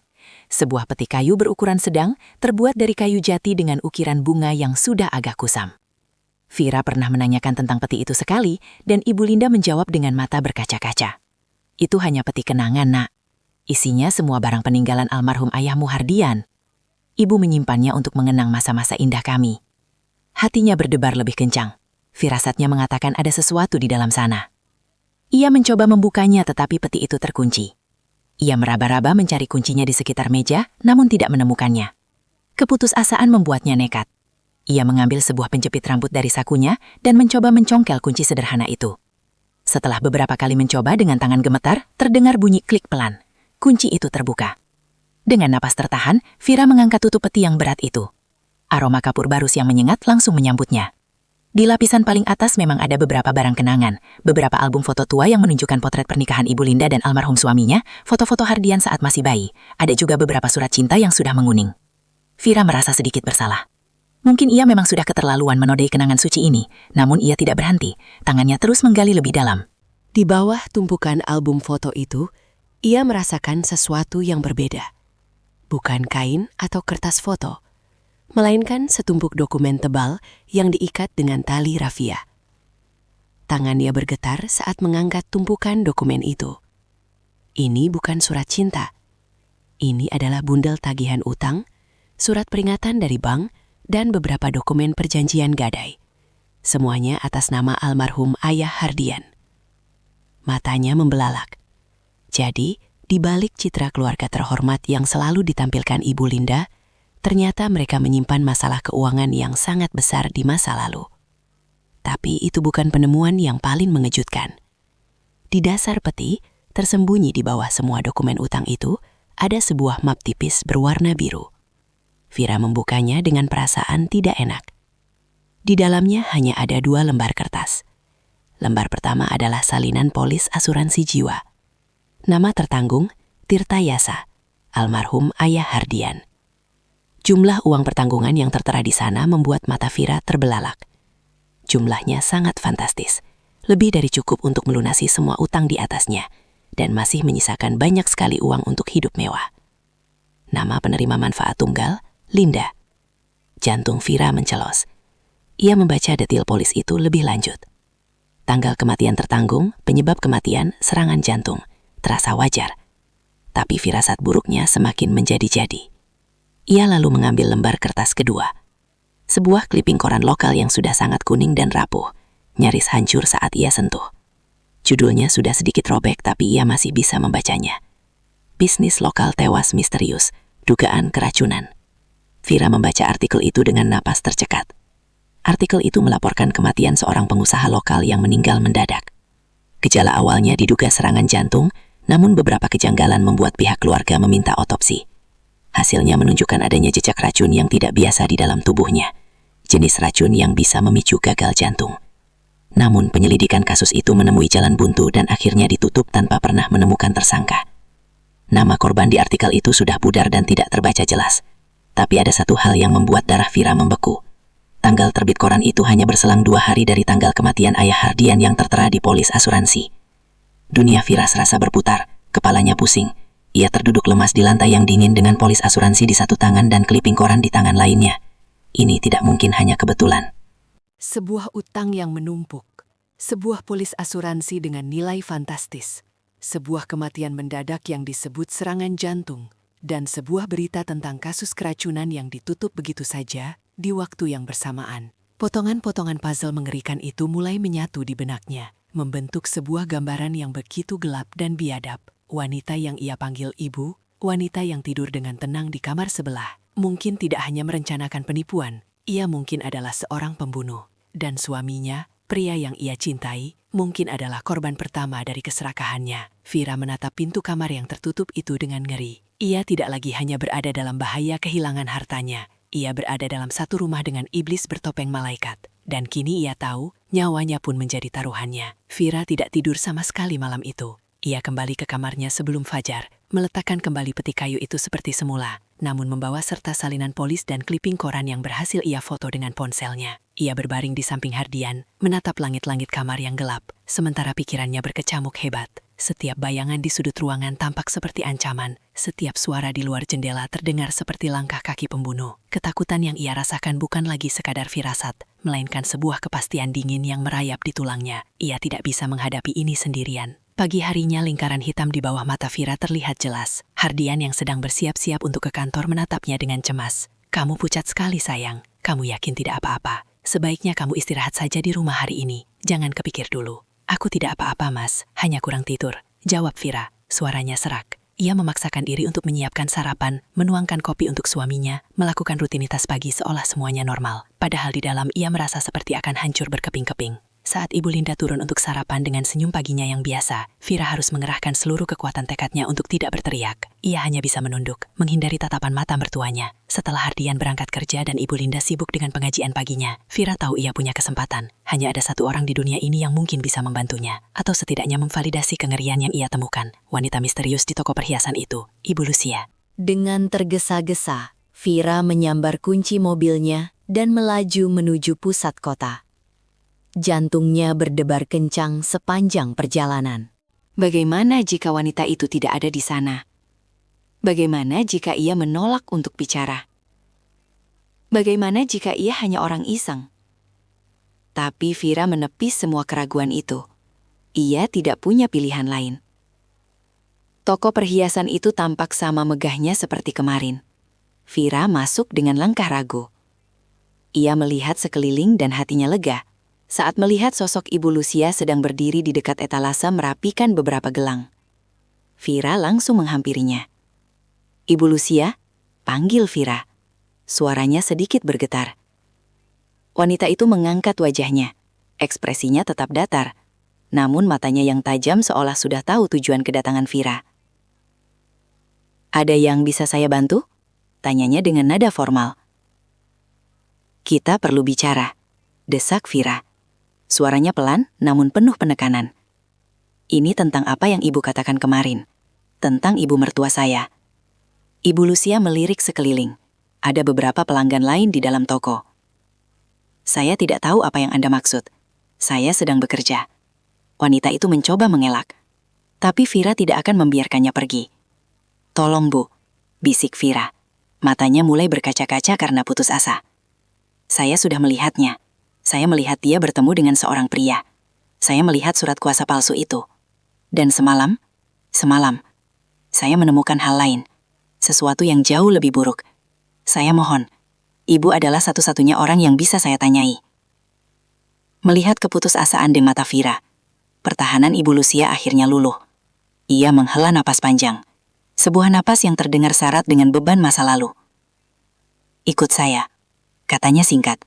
sebuah peti kayu berukuran sedang terbuat dari kayu jati dengan ukiran bunga yang sudah agak kusam. Vira pernah menanyakan tentang peti itu sekali, dan Ibu Linda menjawab dengan mata berkaca-kaca. Itu hanya peti kenangan, Nak. Isinya semua barang peninggalan almarhum ayahmu Hardian. Ibu menyimpannya untuk mengenang masa-masa indah kami. Hatinya berdebar lebih kencang. Firasatnya mengatakan ada sesuatu di dalam sana. Ia mencoba membukanya tetapi peti itu terkunci. Ia meraba-raba mencari kuncinya di sekitar meja, namun tidak menemukannya. Keputusasaan membuatnya nekat. Ia mengambil sebuah penjepit rambut dari sakunya dan mencoba mencongkel kunci sederhana itu. Setelah beberapa kali mencoba dengan tangan gemetar, terdengar bunyi klik pelan. Kunci itu terbuka. Dengan napas tertahan, Vira mengangkat tutup peti yang berat itu. Aroma kapur barus yang menyengat langsung menyambutnya. Di lapisan paling atas memang ada beberapa barang kenangan, beberapa album foto tua yang menunjukkan potret pernikahan Ibu Linda dan almarhum suaminya, foto-foto Hardian saat masih bayi, ada juga beberapa surat cinta yang sudah menguning. Vira merasa sedikit bersalah. Mungkin ia memang sudah keterlaluan menodai kenangan suci ini, namun ia tidak berhenti, tangannya terus menggali lebih dalam. Di bawah tumpukan album foto itu, ia merasakan sesuatu yang berbeda. Bukan kain atau kertas foto, melainkan setumpuk dokumen tebal yang diikat dengan tali rafia. Tangannya bergetar saat mengangkat tumpukan dokumen itu. Ini bukan surat cinta. Ini adalah bundel tagihan utang, surat peringatan dari bank, dan beberapa dokumen perjanjian gadai. Semuanya atas nama almarhum ayah Hardian. Matanya membelalak. Jadi, di balik citra keluarga terhormat yang selalu ditampilkan Ibu Linda, ternyata mereka menyimpan masalah keuangan yang sangat besar di masa lalu. Tapi itu bukan penemuan yang paling mengejutkan. Di dasar peti, tersembunyi di bawah semua dokumen utang itu, ada sebuah map tipis berwarna biru. Vira membukanya dengan perasaan tidak enak. Di dalamnya hanya ada 2 lembar kertas. Lembar pertama adalah salinan polis asuransi jiwa. Nama tertanggung, Tirta Yasa, almarhum ayah Hardian. Jumlah uang pertanggungan yang tertera di sana membuat mata Vira terbelalak. Jumlahnya sangat fantastis, lebih dari cukup untuk melunasi semua utang di atasnya, dan masih menyisakan banyak sekali uang untuk hidup mewah. Nama penerima manfaat tunggal, Linda. Jantung Vira mencelos. Ia membaca detil polis itu lebih lanjut. Tanggal kematian tertanggung, penyebab kematian, serangan jantung. Terasa wajar. Tapi firasat buruknya semakin menjadi-jadi. Ia lalu mengambil lembar kertas kedua. Sebuah kliping koran lokal yang sudah sangat kuning dan rapuh, nyaris hancur saat ia sentuh. Judulnya sudah sedikit robek tapi ia masih bisa membacanya. Bisnis lokal tewas misterius, dugaan keracunan. Vira membaca artikel itu dengan napas tercekat. Artikel itu melaporkan kematian seorang pengusaha lokal yang meninggal mendadak. Gejala awalnya diduga serangan jantung, namun beberapa kejanggalan membuat pihak keluarga meminta otopsi. Hasilnya menunjukkan adanya jejak racun yang tidak biasa di dalam tubuhnya, jenis racun yang bisa memicu gagal jantung. Namun penyelidikan kasus itu menemui jalan buntu dan akhirnya ditutup tanpa pernah menemukan tersangka. Nama korban di artikel itu sudah pudar dan tidak terbaca jelas. Tapi ada satu hal yang membuat darah Vira membeku. Tanggal terbit koran itu hanya berselang 2 hari dari tanggal kematian ayah Hardian yang tertera di polis asuransi. Dunia Vira serasa berputar, kepalanya pusing. Ia terduduk lemas di lantai yang dingin dengan polis asuransi di satu tangan dan kliping koran di tangan lainnya. Ini tidak mungkin hanya kebetulan. Sebuah utang yang menumpuk, sebuah polis asuransi dengan nilai fantastis, sebuah kematian mendadak yang disebut serangan jantung, dan sebuah berita tentang kasus keracunan yang ditutup begitu saja di waktu yang bersamaan. Potongan-potongan puzzle mengerikan itu mulai menyatu di benaknya, membentuk sebuah gambaran yang begitu gelap dan biadab. Wanita yang ia panggil ibu, wanita yang tidur dengan tenang di kamar sebelah, mungkin tidak hanya merencanakan penipuan, ia mungkin adalah seorang pembunuh. Dan suaminya, pria yang ia cintai, mungkin adalah korban pertama dari keserakahannya. Vira menatap pintu kamar yang tertutup itu dengan ngeri. Ia tidak lagi hanya berada dalam bahaya kehilangan hartanya. Ia berada dalam satu rumah dengan iblis bertopeng malaikat. Dan kini ia tahu, nyawanya pun menjadi taruhannya. Vira tidak tidur sama sekali malam itu. Ia kembali ke kamarnya sebelum fajar, meletakkan kembali peti kayu itu seperti semula, namun membawa serta salinan polis dan kliping koran yang berhasil ia foto dengan ponselnya. Ia berbaring di samping Hardian, menatap langit-langit kamar yang gelap, sementara pikirannya berkecamuk hebat. Setiap bayangan di sudut ruangan tampak seperti ancaman. Setiap suara di luar jendela terdengar seperti langkah kaki pembunuh. Ketakutan yang ia rasakan bukan lagi sekadar firasat, melainkan sebuah kepastian dingin yang merayap di tulangnya. Ia tidak bisa menghadapi ini sendirian. Pagi harinya lingkaran hitam di bawah mata Vira terlihat jelas. Hardian yang sedang bersiap-siap untuk ke kantor menatapnya dengan cemas. Kamu pucat sekali sayang. Kamu yakin tidak apa-apa? Sebaiknya kamu istirahat saja di rumah hari ini. Jangan kepikir dulu. Aku tidak apa-apa mas, hanya kurang tidur. Jawab Vira, suaranya serak. Ia memaksakan diri untuk menyiapkan sarapan, menuangkan kopi untuk suaminya, melakukan rutinitas pagi seolah semuanya normal. Padahal di dalam ia merasa seperti akan hancur berkeping-keping. Saat Ibu Linda turun untuk sarapan dengan senyum paginya yang biasa, Vira harus mengerahkan seluruh kekuatan tekadnya untuk tidak berteriak. Ia hanya bisa menunduk, menghindari tatapan mata mertuanya. Setelah Hardian berangkat kerja dan Ibu Linda sibuk dengan pengajian paginya, Vira tahu ia punya kesempatan. Hanya ada satu orang di dunia ini yang mungkin bisa membantunya, atau setidaknya memvalidasi kengerian yang ia temukan. Wanita misterius di toko perhiasan itu, Ibu Lucia. Dengan tergesa-gesa, Vira menyambar kunci mobilnya dan melaju menuju pusat kota. Jantungnya berdebar kencang sepanjang perjalanan. Bagaimana jika wanita itu tidak ada di sana? Bagaimana jika ia menolak untuk bicara? Bagaimana jika ia hanya orang iseng? Tapi Vira menepis semua keraguan itu. Ia tidak punya pilihan lain. Toko perhiasan itu tampak sama megahnya seperti kemarin. Vira masuk dengan langkah ragu. Ia melihat sekeliling dan hatinya lega saat melihat sosok Ibu Lucia sedang berdiri di dekat etalase merapikan beberapa gelang. Vira langsung menghampirinya. Ibu Lucia, panggil Vira. Suaranya sedikit bergetar. Wanita itu mengangkat wajahnya. Ekspresinya tetap datar, namun matanya yang tajam seolah sudah tahu tujuan kedatangan Vira. Ada yang bisa saya bantu? Tanyanya dengan nada formal. Kita perlu bicara, desak Vira. Suaranya pelan, namun penuh penekanan. Ini tentang apa yang ibu katakan kemarin. Tentang ibu mertua saya. Ibu Lucia melirik sekeliling. Ada beberapa pelanggan lain di dalam toko. Saya tidak tahu apa yang Anda maksud. Saya sedang bekerja. Wanita itu mencoba mengelak. Tapi Vira tidak akan membiarkannya pergi. Tolong Bu, bisik Vira. Matanya mulai berkaca-kaca karena putus asa. Saya sudah melihatnya. Saya melihat dia bertemu dengan seorang pria. Saya melihat surat kuasa palsu itu. Dan semalam, saya menemukan hal lain. Sesuatu yang jauh lebih buruk. Saya mohon, Ibu adalah satu-satunya orang yang bisa saya tanyai. Melihat keputusasaan di mata Vira, pertahanan Ibu Lucia akhirnya luluh. Ia menghela napas panjang. Sebuah napas yang terdengar syarat dengan beban masa lalu. Ikut saya, katanya singkat.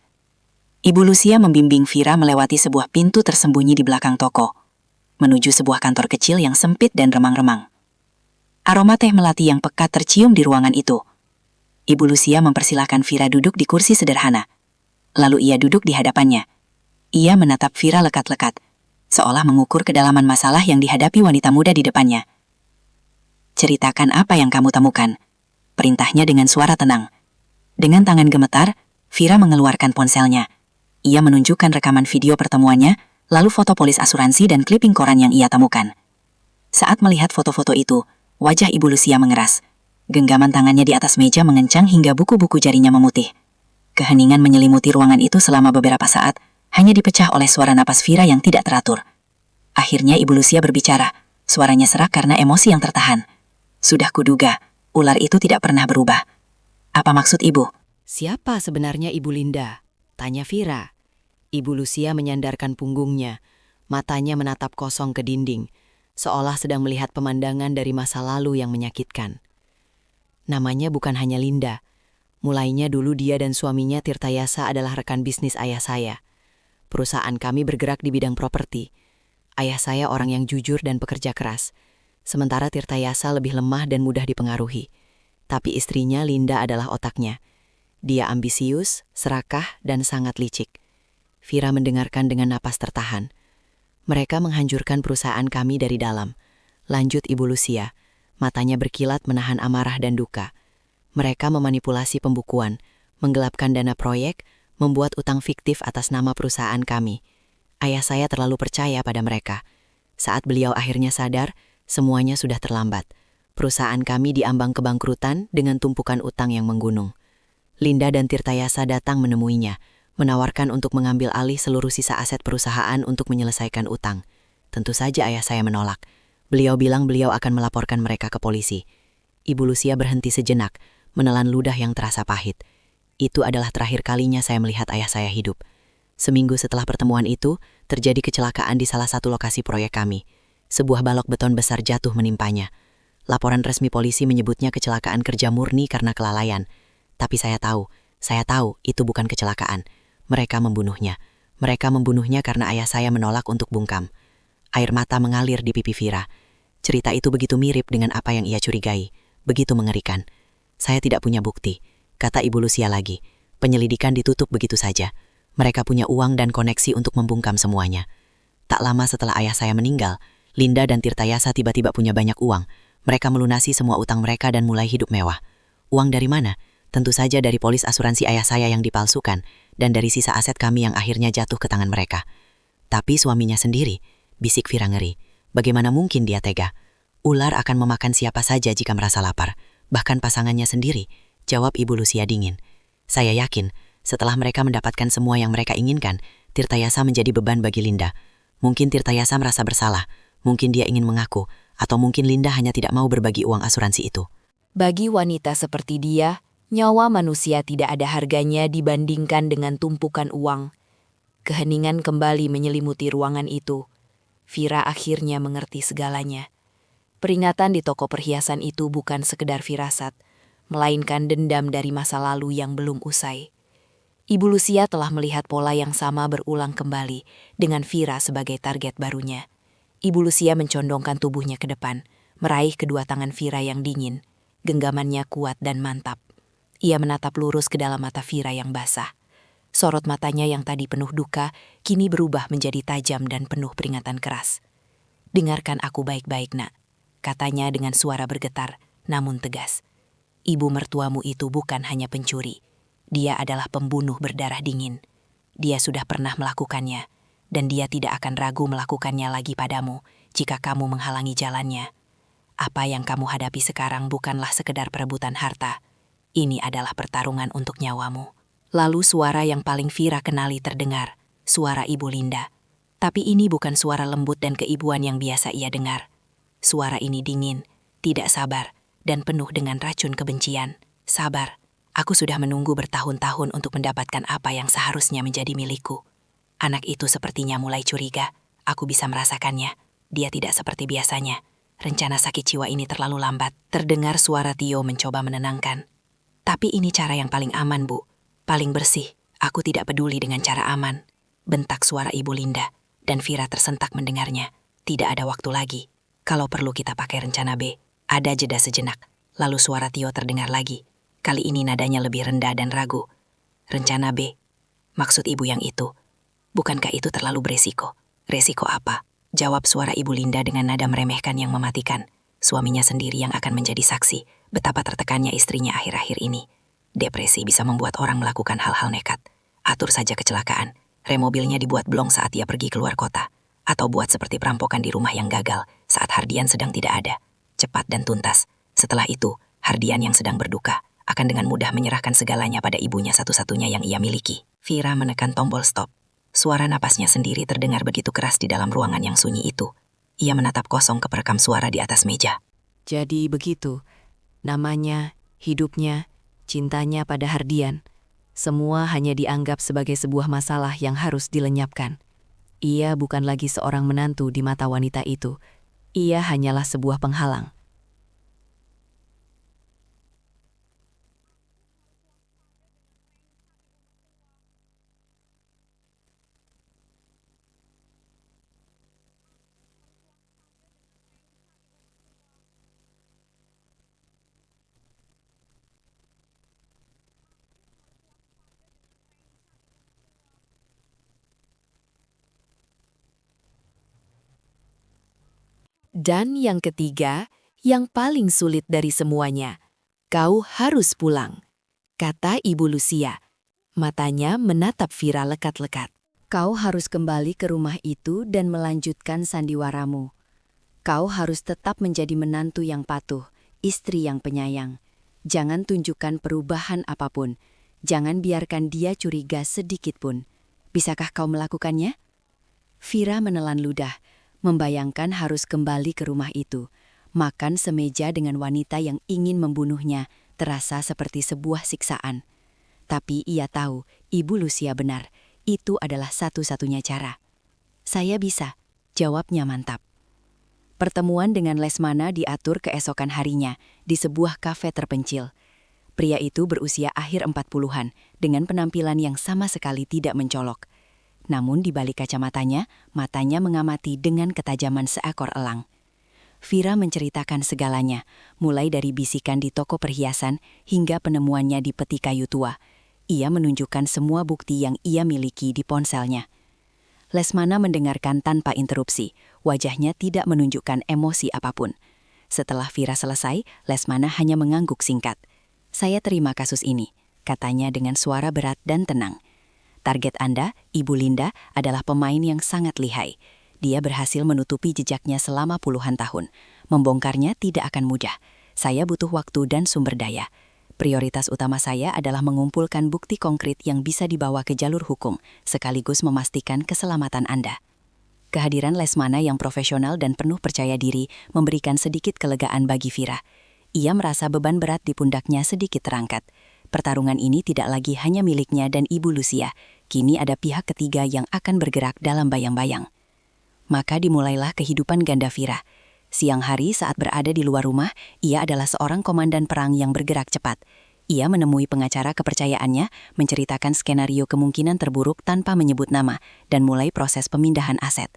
Ibu Lucia membimbing Vira melewati sebuah pintu tersembunyi di belakang toko, menuju sebuah kantor kecil yang sempit dan remang-remang. Aroma teh melati yang pekat tercium di ruangan itu. Ibu Lucia mempersilahkan Vira duduk di kursi sederhana. Lalu ia duduk di hadapannya. Ia menatap Vira lekat-lekat, seolah mengukur kedalaman masalah yang dihadapi wanita muda di depannya. Ceritakan apa yang kamu temukan, perintahnya dengan suara tenang. Dengan tangan gemetar, Vira mengeluarkan ponselnya. Ia menunjukkan rekaman video pertemuannya, lalu foto polis asuransi dan kliping koran yang ia temukan. Saat melihat foto-foto itu, wajah Ibu Lucia mengeras. Genggaman tangannya di atas meja mengencang hingga buku-buku jarinya memutih. Keheningan menyelimuti ruangan itu selama beberapa saat, hanya dipecah oleh suara napas Vira yang tidak teratur. Akhirnya Ibu Lucia berbicara, suaranya serak karena emosi yang tertahan. Sudah kuduga, ular itu tidak pernah berubah. Apa maksud Ibu? Siapa sebenarnya Ibu Linda? Tanya Vira. Ibu Lucia menyandarkan punggungnya, matanya menatap kosong ke dinding, seolah sedang melihat pemandangan dari masa lalu yang menyakitkan. Namanya bukan hanya Linda. Mulainya dulu dia dan suaminya Tirtayasa adalah rekan bisnis ayah saya. Perusahaan kami bergerak di bidang properti. Ayah saya orang yang jujur dan pekerja keras, sementara Tirtayasa lebih lemah dan mudah dipengaruhi. Tapi istrinya Linda adalah otaknya. Dia ambisius, serakah, dan sangat licik. Vira mendengarkan dengan napas tertahan. Mereka menghancurkan perusahaan kami dari dalam. Lanjut Ibu Lucia, matanya berkilat menahan amarah dan duka. Mereka memanipulasi pembukuan, menggelapkan dana proyek, membuat utang fiktif atas nama perusahaan kami. Ayah saya terlalu percaya pada mereka. Saat beliau akhirnya sadar, Semuanya sudah terlambat. Perusahaan kami diambang kebangkrutan dengan tumpukan utang yang menggunung. Linda dan Tirtayasa datang menemuinya, menawarkan untuk mengambil alih seluruh sisa aset perusahaan untuk menyelesaikan utang. Tentu saja ayah saya menolak. Beliau bilang beliau akan melaporkan mereka ke polisi. Ibu Lucia berhenti sejenak, menelan ludah yang terasa pahit. Itu adalah terakhir kalinya saya melihat ayah saya hidup. Seminggu setelah pertemuan itu, terjadi kecelakaan di salah satu lokasi proyek kami. Sebuah balok beton besar jatuh menimpanya. Laporan resmi polisi menyebutnya kecelakaan kerja murni karena kelalaian. Tapi saya tahu itu bukan kecelakaan. Mereka membunuhnya. Mereka membunuhnya karena ayah saya menolak untuk bungkam. Air mata mengalir di pipi Vira. Cerita itu begitu mirip dengan apa yang ia curigai. Begitu mengerikan. Saya tidak punya bukti, kata Ibu Lucia lagi. Penyelidikan ditutup begitu saja. Mereka punya uang dan koneksi untuk membungkam semuanya. Tak lama setelah ayah saya meninggal, Linda dan Tirtayasa tiba-tiba punya banyak uang. Mereka melunasi semua utang mereka dan mulai hidup mewah. Uang dari mana? Tentu saja dari polis asuransi ayah saya yang dipalsukan dan dari sisa aset kami yang akhirnya jatuh ke tangan mereka. Tapi suaminya sendiri, bisik Vira ngeri. Bagaimana mungkin dia tega? Ular akan memakan siapa saja jika merasa lapar. Bahkan pasangannya sendiri, jawab Ibu Lucia dingin. Saya yakin, setelah mereka mendapatkan semua yang mereka inginkan, Tirtayasa menjadi beban bagi Linda. Mungkin Tirtayasa merasa bersalah, mungkin dia ingin mengaku, atau mungkin Linda hanya tidak mau berbagi uang asuransi itu. Bagi wanita seperti dia, nyawa manusia tidak ada harganya dibandingkan dengan tumpukan uang. Keheningan kembali menyelimuti ruangan itu. Vira akhirnya mengerti segalanya. Peringatan di toko perhiasan itu bukan sekedar firasat, melainkan dendam dari masa lalu yang belum usai. Ibu Lucia telah melihat pola yang sama berulang kembali dengan Vira sebagai target barunya. Ibu Lucia mencondongkan tubuhnya ke depan, meraih kedua tangan Vira yang dingin. Genggamannya kuat dan mantap. Ia menatap lurus ke dalam mata Vira yang basah. Sorot matanya yang tadi penuh duka, kini berubah menjadi tajam dan penuh peringatan keras. "Dengarkan aku baik-baik, nak," katanya dengan suara bergetar, namun tegas. "Ibu mertuamu itu bukan hanya pencuri. Dia adalah pembunuh berdarah dingin. Dia sudah pernah melakukannya. Dan dia tidak akan ragu melakukannya lagi padamu jika kamu menghalangi jalannya. Apa yang kamu hadapi sekarang bukanlah sekedar perebutan harta. Ini adalah pertarungan untuk nyawamu." Lalu suara yang paling Vira kenali terdengar, suara Ibu Linda. Tapi ini bukan suara lembut dan keibuan yang biasa ia dengar. Suara ini dingin, tidak sabar, dan penuh dengan racun kebencian. "Sabar, aku sudah menunggu bertahun-tahun untuk mendapatkan apa yang seharusnya menjadi milikku. Anak itu sepertinya mulai curiga. Aku bisa merasakannya. Dia tidak seperti biasanya. Rencana sakit jiwa ini terlalu lambat." Terdengar suara Tio mencoba menenangkan. "Tapi ini cara yang paling aman, Bu. Paling bersih. Aku tidak peduli dengan cara aman," bentak suara Ibu Linda. Dan Vira tersentak mendengarnya. Tidak ada waktu lagi. Kalau perlu kita pakai rencana B. Ada jeda sejenak. Lalu suara Tio terdengar lagi. Kali ini nadanya lebih rendah dan ragu. "Rencana B. Maksud ibu yang itu. Bukankah itu terlalu beresiko?" "Resiko apa?" jawab suara Ibu Linda dengan nada meremehkan yang mematikan. Suaminya sendiri yang akan menjadi saksi betapa tertekannya istrinya akhir-akhir ini. Depresi bisa membuat orang melakukan hal-hal nekat. Atur saja kecelakaan. Rem mobilnya dibuat blong saat ia pergi keluar kota. Atau buat seperti perampokan di rumah yang gagal saat Hardian sedang tidak ada. Cepat dan tuntas. Setelah itu, Hardian yang sedang berduka akan dengan mudah menyerahkan segalanya pada ibunya satu-satunya yang ia miliki. Vira menekan tombol stop. Suara napasnya sendiri terdengar begitu keras di dalam ruangan yang sunyi itu. Ia menatap kosong ke perekam suara di atas meja. Jadi begitu, namanya, hidupnya, cintanya pada Hardian. Semua hanya dianggap sebagai sebuah masalah yang harus dilenyapkan. Ia bukan lagi seorang menantu di mata wanita itu. Ia hanyalah sebuah penghalang. Dan yang ketiga, yang paling sulit dari semuanya. "Kau harus pulang," kata Ibu Lucia. Matanya menatap Vira lekat-lekat. Kau harus kembali ke rumah itu dan melanjutkan sandiwaramu. Kau harus tetap menjadi menantu yang patuh, istri yang penyayang. Jangan tunjukkan perubahan apapun. Jangan biarkan dia curiga sedikit pun. Bisakah kau melakukannya? Vira menelan ludah, membayangkan harus kembali ke rumah itu. Makan semeja dengan wanita yang ingin membunuhnya terasa seperti sebuah siksaan. Tapi ia tahu, Ibu Lucia benar. Itu adalah satu-satunya cara. Saya bisa, jawabnya mantap. Pertemuan dengan Lesmana diatur keesokan harinya di sebuah kafe terpencil. Pria itu berusia akhir 40-an dengan penampilan yang sama sekali tidak mencolok. Namun di balik kacamatanya, matanya mengamati dengan ketajaman seekor elang. Vira menceritakan segalanya, mulai dari bisikan di toko perhiasan hingga penemuannya di peti kayu tua. Ia menunjukkan semua bukti yang ia miliki di ponselnya. Lesmana mendengarkan tanpa interupsi, wajahnya tidak menunjukkan emosi apapun. Setelah Vira selesai, Lesmana hanya mengangguk singkat. Saya terima kasus ini, katanya dengan suara berat dan tenang. Target Anda, Ibu Linda, adalah pemain yang sangat lihai. Dia berhasil menutupi jejaknya selama puluhan tahun. Membongkarnya tidak akan mudah. Saya butuh waktu dan sumber daya. Prioritas utama saya adalah mengumpulkan bukti konkret yang bisa dibawa ke jalur hukum, sekaligus memastikan keselamatan Anda. Kehadiran Lesmana yang profesional dan penuh percaya diri memberikan sedikit kelegaan bagi Vira. Ia merasa beban berat di pundaknya sedikit terangkat. Pertarungan ini tidak lagi hanya miliknya dan Ibu Lucia. Kini ada pihak ketiga yang akan bergerak dalam bayang-bayang. Maka dimulailah kehidupan ganda Vira. Siang hari saat berada di luar rumah, ia adalah seorang komandan perang yang bergerak cepat. Ia menemui pengacara kepercayaannya, menceritakan skenario kemungkinan terburuk tanpa menyebut nama, dan mulai proses pemindahan aset.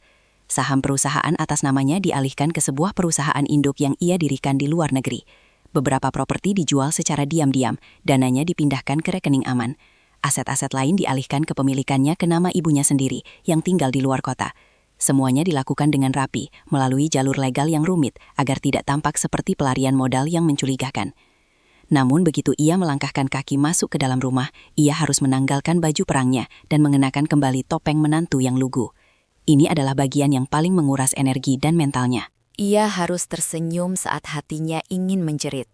Saham perusahaan atas namanya dialihkan ke sebuah perusahaan induk yang ia dirikan di luar negeri. Beberapa properti dijual secara diam-diam, dananya dipindahkan ke rekening aman. Aset-aset lain dialihkan kepemilikannya ke nama ibunya sendiri, yang tinggal di luar kota. Semuanya dilakukan dengan rapi, melalui jalur legal yang rumit, agar tidak tampak seperti pelarian modal yang mencurigakan. Namun begitu ia melangkahkan kaki masuk ke dalam rumah, ia harus menanggalkan baju perangnya dan mengenakan kembali topeng menantu yang lugu. Ini adalah bagian yang paling menguras energi dan mentalnya. Ia harus tersenyum saat hatinya ingin menjerit.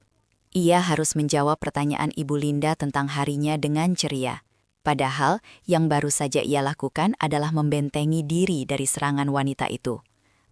Ia harus menjawab pertanyaan Ibu Linda tentang harinya dengan ceria. Padahal, yang baru saja ia lakukan adalah membentengi diri dari serangan wanita itu.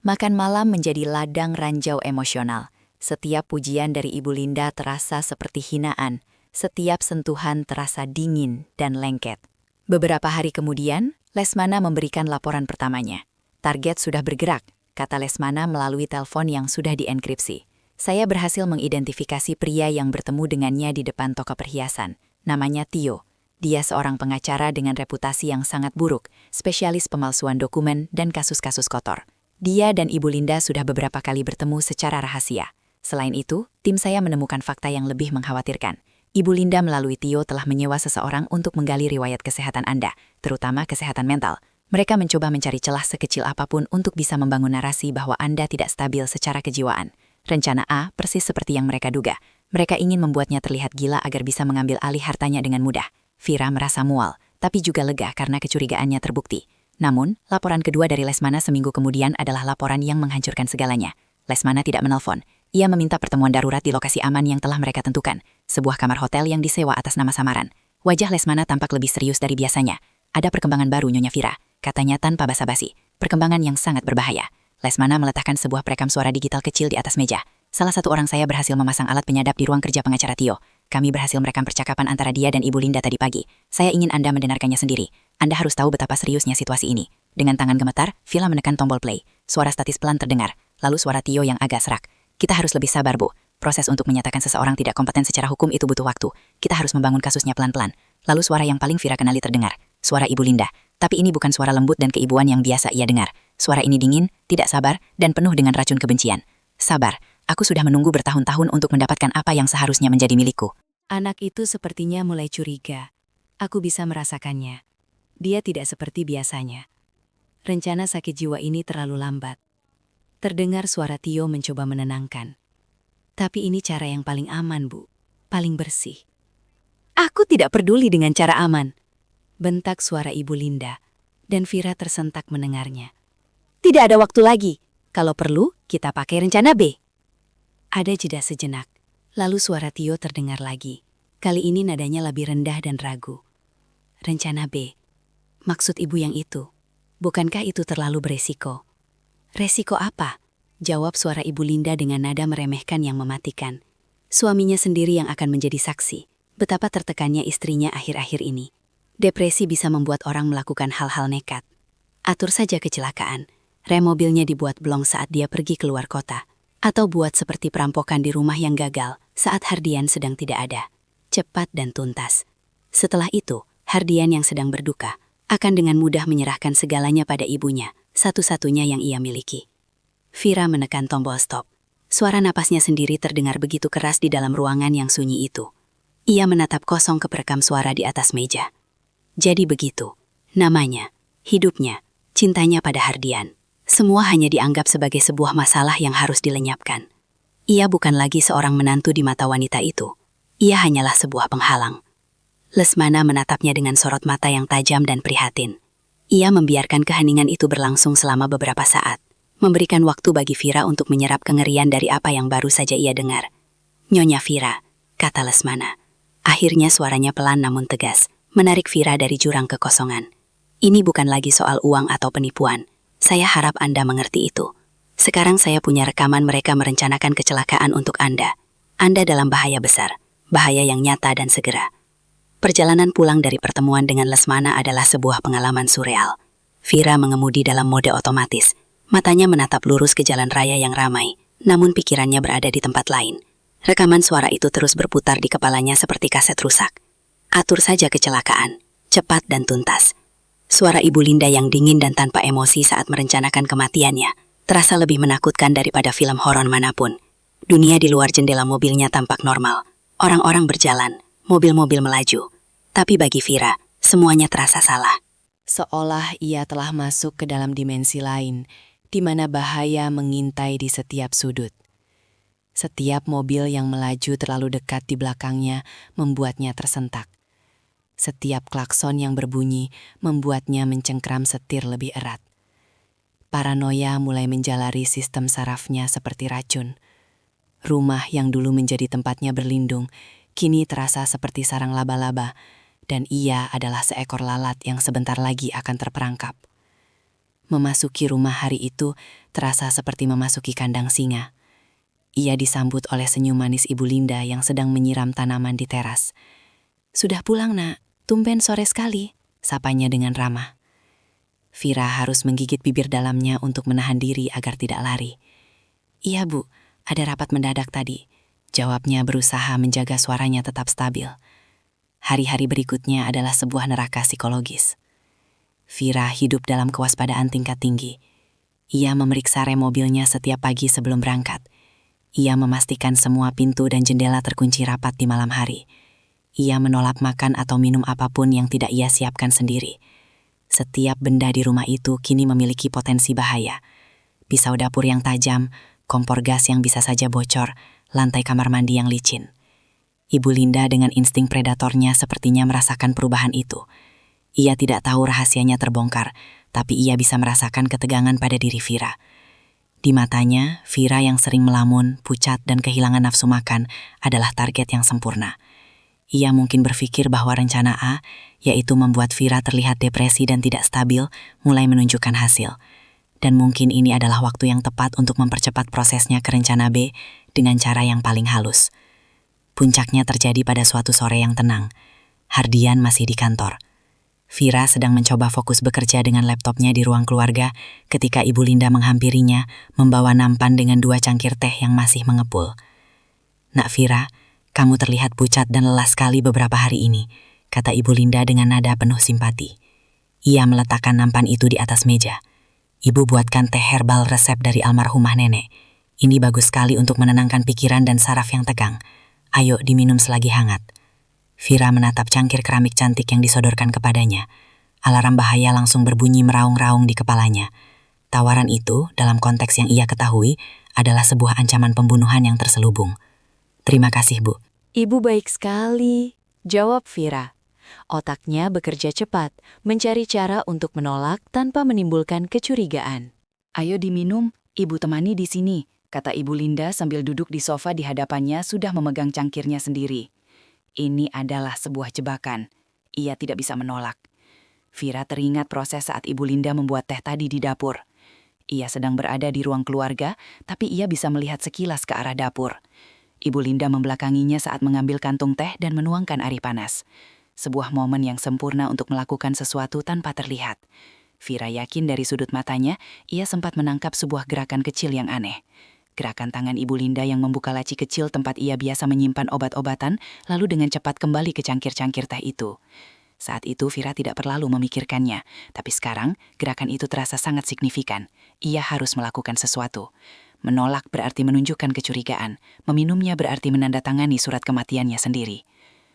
Makan malam menjadi ladang ranjau emosional. Setiap pujian dari Ibu Linda terasa seperti hinaan. Setiap sentuhan terasa dingin dan lengket. Beberapa hari kemudian, Lesmana memberikan laporan pertamanya. Target sudah bergerak, kata Lesmana melalui telepon yang sudah dienkripsi. Saya berhasil mengidentifikasi pria yang bertemu dengannya di depan toko perhiasan. Namanya Tio. Dia seorang pengacara dengan reputasi yang sangat buruk, spesialis pemalsuan dokumen dan kasus-kasus kotor. Dia dan Ibu Linda sudah beberapa kali bertemu secara rahasia. Selain itu, tim saya menemukan fakta yang lebih mengkhawatirkan. Ibu Linda melalui Tio telah menyewa seseorang untuk menggali riwayat kesehatan Anda, terutama kesehatan mental. Mereka mencoba mencari celah sekecil apapun untuk bisa membangun narasi bahwa Anda tidak stabil secara kejiwaan. Rencana A persis seperti yang mereka duga. Mereka ingin membuatnya terlihat gila agar bisa mengambil alih hartanya dengan mudah. Vira merasa mual, tapi juga lega karena kecurigaannya terbukti. Namun, laporan kedua dari Lesmana seminggu kemudian adalah laporan yang menghancurkan segalanya. Lesmana tidak menelpon. Ia meminta pertemuan darurat di lokasi aman yang telah mereka tentukan, sebuah kamar hotel yang disewa atas nama samaran. Wajah Lesmana tampak lebih serius dari biasanya. Ada perkembangan baru, Nyonya Vira, katanya tanpa basa-basi. Perkembangan yang sangat berbahaya. Lesmana meletakkan sebuah perekam suara digital kecil di atas meja. Salah satu orang saya berhasil memasang alat penyadap di ruang kerja pengacara Tio. Kami berhasil merekam percakapan antara dia dan Ibu Linda tadi pagi. Saya ingin Anda mendengarkannya sendiri. Anda harus tahu betapa seriusnya situasi ini. Dengan tangan gemetar, Villa menekan tombol play. Suara statis pelan terdengar, lalu suara Tio yang agak serak. Kita harus lebih sabar, Bu. Proses untuk menyatakan seseorang tidak kompeten secara hukum itu butuh waktu. Kita harus membangun kasusnya pelan-pelan. Lalu suara yang paling Vira kenali terdengar. Suara Ibu Linda. Tapi ini bukan suara lembut dan keibuan yang biasa ia dengar. Suara ini dingin, tidak sabar, dan penuh dengan racun kebencian. Sabar. Aku sudah menunggu bertahun-tahun untuk mendapatkan apa yang seharusnya menjadi milikku. Anak itu sepertinya mulai curiga. Aku bisa merasakannya. Dia tidak seperti biasanya. Rencana sakit jiwa ini terlalu lambat. Terdengar suara Tio mencoba menenangkan. Tapi ini cara yang paling aman, Bu. Paling bersih. Aku tidak peduli dengan cara aman. Bentak suara Ibu Linda. Dan Vira tersentak mendengarnya. Tidak ada waktu lagi. Kalau perlu, kita pakai rencana B. Ada jeda sejenak, lalu suara Tio terdengar lagi. Kali ini nadanya lebih rendah dan ragu. Rencana B. Maksud ibu yang itu. Bukankah itu terlalu beresiko? Resiko apa? Jawab suara Ibu Linda dengan nada meremehkan yang mematikan. Suaminya sendiri yang akan menjadi saksi. Betapa tertekannya istrinya akhir-akhir ini. Depresi bisa membuat orang melakukan hal-hal nekat. Atur saja kecelakaan. Rem mobilnya dibuat blong saat dia pergi keluar kota. Atau buat seperti perampokan di rumah yang gagal saat Hardian sedang tidak ada. Cepat dan tuntas. Setelah itu, Hardian yang sedang berduka akan dengan mudah menyerahkan segalanya pada ibunya, satu-satunya yang ia miliki. Vira menekan tombol stop. Suara napasnya sendiri terdengar begitu keras di dalam ruangan yang sunyi itu. Ia menatap kosong ke perekam suara di atas meja. Jadi begitu. Namanya, hidupnya, cintanya pada Hardian. Semua hanya dianggap sebagai sebuah masalah yang harus dilenyapkan. Ia bukan lagi seorang menantu di mata wanita itu. Ia hanyalah sebuah penghalang. Lesmana menatapnya dengan sorot mata yang tajam dan prihatin. Ia membiarkan keheningan itu berlangsung selama beberapa saat, memberikan waktu bagi Vira untuk menyerap kengerian dari apa yang baru saja ia dengar. "Nyonya Vira," kata Lesmana. Akhirnya suaranya pelan namun tegas, menarik Vira dari jurang kekosongan. "Ini bukan lagi soal uang atau penipuan. Saya harap Anda mengerti itu. Sekarang saya punya rekaman mereka merencanakan kecelakaan untuk Anda. Anda dalam bahaya besar, bahaya yang nyata dan segera." Perjalanan pulang dari pertemuan dengan Lesmana adalah sebuah pengalaman surreal. Vira mengemudi dalam mode otomatis. Matanya menatap lurus ke jalan raya yang ramai, namun pikirannya berada di tempat lain. Rekaman suara itu terus berputar di kepalanya seperti kaset rusak. Atur saja kecelakaan, cepat dan tuntas. Suara Ibu Linda yang dingin dan tanpa emosi saat merencanakan kematiannya terasa lebih menakutkan daripada film horor manapun. Dunia di luar jendela mobilnya tampak normal. Orang-orang berjalan, mobil-mobil melaju. Tapi bagi Vira, semuanya terasa salah. Seolah ia telah masuk ke dalam dimensi lain, di mana bahaya mengintai di setiap sudut. Setiap mobil yang melaju terlalu dekat di belakangnya membuatnya tersentak. Setiap klakson yang berbunyi membuatnya mencengkram setir lebih erat. Paranoia mulai menjalari sistem sarafnya seperti racun. Rumah yang dulu menjadi tempatnya berlindung, kini terasa seperti sarang laba-laba, dan ia adalah seekor lalat yang sebentar lagi akan terperangkap. Memasuki rumah hari itu terasa seperti memasuki kandang singa. Ia disambut oleh senyum manis Ibu Linda yang sedang menyiram tanaman di teras. "Sudah pulang, Nak. Tumben sore sekali," sapanya dengan ramah. Vira harus menggigit bibir dalamnya untuk menahan diri agar tidak lari. "Iya, Bu, ada rapat mendadak tadi," jawabnya berusaha menjaga suaranya tetap stabil. Hari-hari berikutnya adalah sebuah neraka psikologis. Vira hidup dalam kewaspadaan tingkat tinggi. Ia memeriksa rem mobilnya setiap pagi sebelum berangkat. Ia memastikan semua pintu dan jendela terkunci rapat di malam hari. Ia menolak makan atau minum apapun yang tidak ia siapkan sendiri. Setiap benda di rumah itu kini memiliki potensi bahaya. Pisau dapur yang tajam, kompor gas yang bisa saja bocor, lantai kamar mandi yang licin. Ibu Linda dengan insting predatornya sepertinya merasakan perubahan itu. Ia tidak tahu rahasianya terbongkar, tapi ia bisa merasakan ketegangan pada diri Vira. Di matanya, Vira yang sering melamun, pucat, dan kehilangan nafsu makan adalah target yang sempurna. Ia mungkin berpikir bahwa rencana A, yaitu membuat Vira terlihat depresi dan tidak stabil, mulai menunjukkan hasil. Dan mungkin ini adalah waktu yang tepat untuk mempercepat prosesnya ke rencana B dengan cara yang paling halus. Puncaknya terjadi pada suatu sore yang tenang. Hardian masih di kantor. Vira sedang mencoba fokus bekerja dengan laptopnya di ruang keluarga ketika Ibu Linda menghampirinya, membawa nampan dengan 2 cangkir teh yang masih mengepul. "Nak Vira, kamu terlihat pucat dan lelah sekali beberapa hari ini," kata Ibu Linda dengan nada penuh simpati. Ia meletakkan nampan itu di atas meja. "Ibu buatkan teh herbal resep dari almarhumah nenek. Ini bagus sekali untuk menenangkan pikiran dan saraf yang tegang. Ayo diminum selagi hangat." Vira menatap cangkir keramik cantik yang disodorkan kepadanya. Alarm bahaya langsung berbunyi meraung-raung di kepalanya. Tawaran itu, dalam konteks yang ia ketahui, adalah sebuah ancaman pembunuhan yang terselubung. "Terima kasih, Bu." "Ibu baik sekali," jawab Vira. Otaknya bekerja cepat, mencari cara untuk menolak tanpa menimbulkan kecurigaan. Ayo diminum, Ibu temani di sini, kata Ibu Linda sambil duduk di sofa di hadapannya sudah memegang cangkirnya sendiri. Ini adalah sebuah jebakan. Ia tidak bisa menolak. Vira teringat proses saat Ibu Linda membuat teh tadi di dapur. Ia sedang berada di ruang keluarga, tapi ia bisa melihat sekilas ke arah dapur. Ibu Linda membelakanginya saat mengambil kantung teh dan menuangkan air panas. Sebuah momen yang sempurna untuk melakukan sesuatu tanpa terlihat. Vira yakin dari sudut matanya, ia sempat menangkap sebuah gerakan kecil yang aneh. Gerakan tangan Ibu Linda yang membuka laci kecil tempat ia biasa menyimpan obat-obatan, lalu dengan cepat kembali ke cangkir-cangkir teh itu. Saat itu Vira tidak perlu memikirkannya, tapi sekarang gerakan itu terasa sangat signifikan. Ia harus melakukan sesuatu. Menolak berarti menunjukkan kecurigaan, meminumnya berarti menandatangani surat kematiannya sendiri.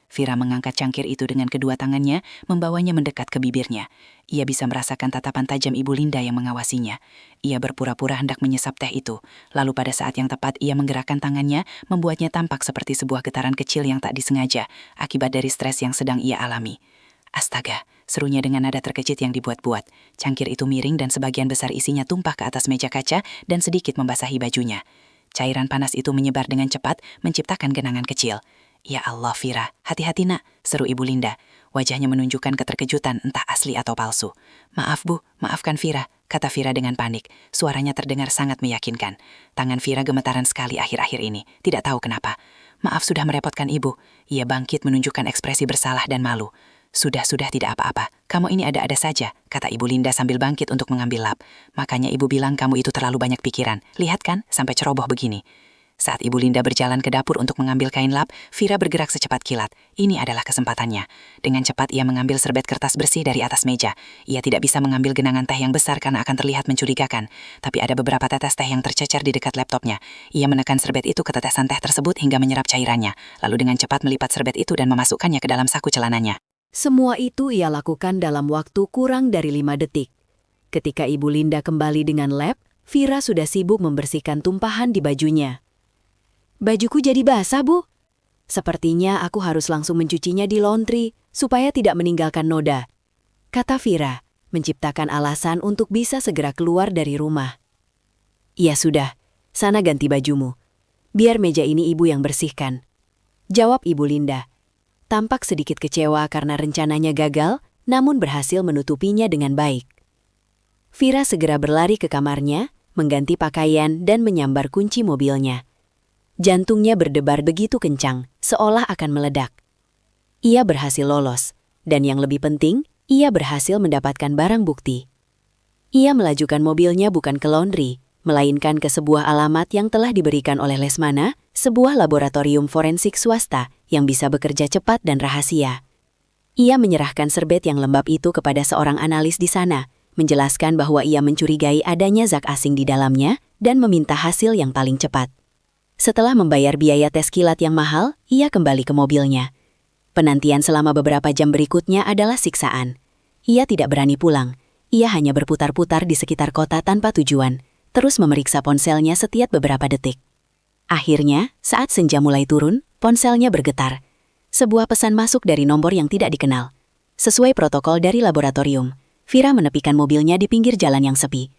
Vira mengangkat cangkir itu dengan kedua tangannya, membawanya mendekat ke bibirnya. Ia bisa merasakan tatapan tajam Ibu Linda yang mengawasinya. Ia berpura-pura hendak menyesap teh itu, lalu pada saat yang tepat ia menggerakkan tangannya, membuatnya tampak seperti sebuah getaran kecil yang tak disengaja, akibat dari stres yang sedang ia alami. Astaga, serunya dengan nada terkejut yang dibuat-buat. Cangkir itu miring dan sebagian besar isinya tumpah ke atas meja kaca dan sedikit membasahi bajunya. Cairan panas itu menyebar dengan cepat, menciptakan genangan kecil. Ya Allah, Vira, hati-hati nak, seru Ibu Linda. Wajahnya menunjukkan keterkejutan entah asli atau palsu. Maaf Bu, maafkan Vira, kata Vira dengan panik. Suaranya terdengar sangat meyakinkan. Tangan Vira gemetaran sekali akhir-akhir ini, tidak tahu kenapa. Maaf sudah merepotkan Ibu. Ia bangkit menunjukkan ekspresi bersalah dan malu. Sudah tidak apa-apa. Kamu ini ada-ada saja, kata Ibu Linda sambil bangkit untuk mengambil lap. Makanya Ibu bilang kamu itu terlalu banyak pikiran. Lihat kan, sampai ceroboh begini. Saat Ibu Linda berjalan ke dapur untuk mengambil kain lap, Vira bergerak secepat kilat. Ini adalah kesempatannya. Dengan cepat ia mengambil serbet kertas bersih dari atas meja. Ia tidak bisa mengambil genangan teh yang besar karena akan terlihat mencurigakan. Tapi ada beberapa tetes teh yang tercecer di dekat laptopnya. Ia menekan serbet itu ke tetesan teh tersebut hingga menyerap cairannya. Lalu dengan cepat melipat serbet itu dan memasukkannya ke dalam saku celananya. Semua itu ia lakukan dalam waktu kurang dari 5 detik. Ketika Ibu Linda kembali dengan lap, Vira sudah sibuk membersihkan tumpahan di bajunya. Bajuku jadi basah, Bu. Sepertinya aku harus langsung mencucinya di laundry supaya tidak meninggalkan noda, kata Vira, menciptakan alasan untuk bisa segera keluar dari rumah. Ya sudah, sana ganti bajumu. Biar meja ini Ibu yang bersihkan, jawab Ibu Linda. Tampak sedikit kecewa karena rencananya gagal, namun berhasil menutupinya dengan baik. Vira segera berlari ke kamarnya, mengganti pakaian dan menyambar kunci mobilnya. Jantungnya berdebar begitu kencang, seolah akan meledak. Ia berhasil lolos, dan yang lebih penting, ia berhasil mendapatkan barang bukti. Ia melajukan mobilnya bukan ke laundry, melainkan ke sebuah alamat yang telah diberikan oleh Lesmana, sebuah laboratorium forensik swasta yang bisa bekerja cepat dan rahasia. Ia menyerahkan serbet yang lembab itu kepada seorang analis di sana, menjelaskan bahwa ia mencurigai adanya zat asing di dalamnya dan meminta hasil yang paling cepat. Setelah membayar biaya tes kilat yang mahal, ia kembali ke mobilnya. Penantian selama beberapa jam berikutnya adalah siksaan. Ia tidak berani pulang. Ia hanya berputar-putar di sekitar kota tanpa tujuan, terus memeriksa ponselnya setiap beberapa detik. Akhirnya, saat senja mulai turun, ponselnya bergetar. Sebuah pesan masuk dari nomor yang tidak dikenal. Sesuai protokol dari laboratorium, Vira menepikan mobilnya di pinggir jalan yang sepi.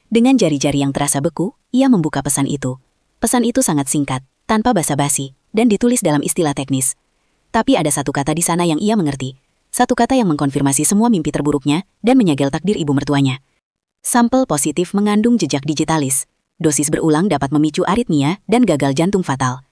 Dengan jari-jari yang terasa beku, ia membuka pesan itu. Pesan itu sangat singkat, tanpa basa-basi, dan ditulis dalam istilah teknis. Tapi ada satu kata di sana yang ia mengerti. Satu kata yang mengkonfirmasi semua mimpi terburuknya dan menyegel takdir ibu mertuanya. Sampel positif mengandung jejak digitalis. Dosis berulang dapat memicu aritmia dan gagal jantung fatal.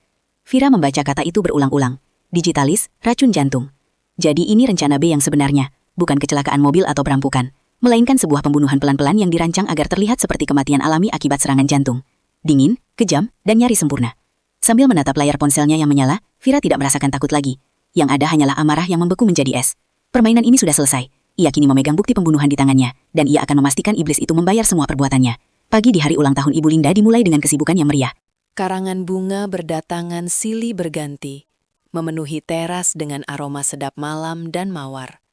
Vira membaca kata itu berulang-ulang. Digitalis, racun jantung. Jadi ini rencana B yang sebenarnya, bukan kecelakaan mobil atau perampokan, melainkan sebuah pembunuhan pelan-pelan yang dirancang agar terlihat seperti kematian alami akibat serangan jantung. Dingin, kejam, dan nyaris sempurna. Sambil menatap layar ponselnya yang menyala, Vira tidak merasakan takut lagi. Yang ada hanyalah amarah yang membeku menjadi es. Permainan ini sudah selesai. Ia kini memegang bukti pembunuhan di tangannya, dan ia akan memastikan iblis itu membayar semua perbuatannya. Pagi di hari ulang tahun Ibu Linda dimulai dengan kesibukan yang meriah. Karangan bunga berdatangan silih berganti, memenuhi teras dengan aroma sedap malam dan mawar.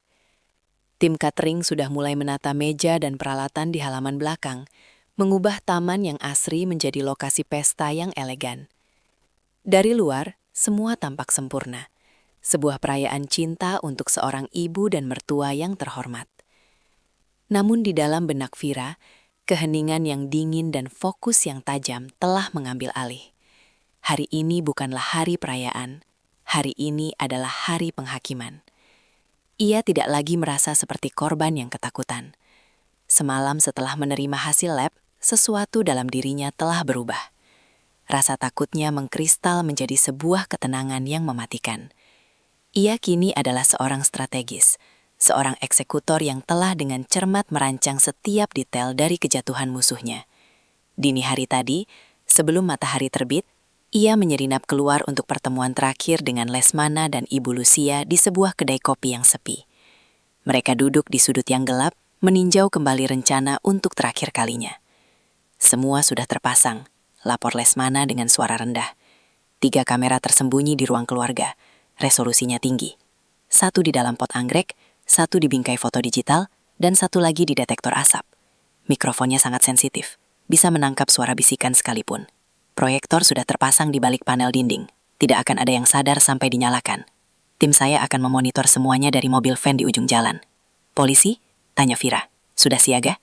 Tim catering sudah mulai menata meja dan peralatan di halaman belakang, mengubah taman yang asri menjadi lokasi pesta yang elegan. Dari luar, semua tampak sempurna. Sebuah perayaan cinta untuk seorang ibu dan mertua yang terhormat. Namun di dalam benak Vira, Keheningan yang dingin dan fokus yang tajam telah mengambil alih. Hari ini bukanlah hari perayaan. Hari ini adalah hari penghakiman. Ia tidak lagi merasa seperti korban yang ketakutan. Semalam setelah menerima hasil lab, sesuatu dalam dirinya telah berubah. Rasa takutnya mengkristal menjadi sebuah ketenangan yang mematikan. Ia kini adalah seorang strategis, seorang eksekutor yang telah dengan cermat merancang setiap detail dari kejatuhan musuhnya. Dini hari tadi, sebelum matahari terbit, ia menyelinap keluar untuk pertemuan terakhir dengan Lesmana dan Ibu Lucia di sebuah kedai kopi yang sepi. Mereka duduk di sudut yang gelap, meninjau kembali rencana untuk terakhir kalinya. Semua sudah terpasang, lapor Lesmana dengan suara rendah. 3 kamera tersembunyi di ruang keluarga, resolusinya tinggi. 1 di dalam pot anggrek, 1 di bingkai foto digital, dan 1 lagi di detektor asap. Mikrofonnya sangat sensitif, bisa menangkap suara bisikan sekalipun. Proyektor sudah terpasang di balik panel dinding, tidak akan ada yang sadar sampai dinyalakan. Tim saya akan memonitor semuanya dari mobil van di ujung jalan. Polisi? Tanya Vira. Sudah siaga?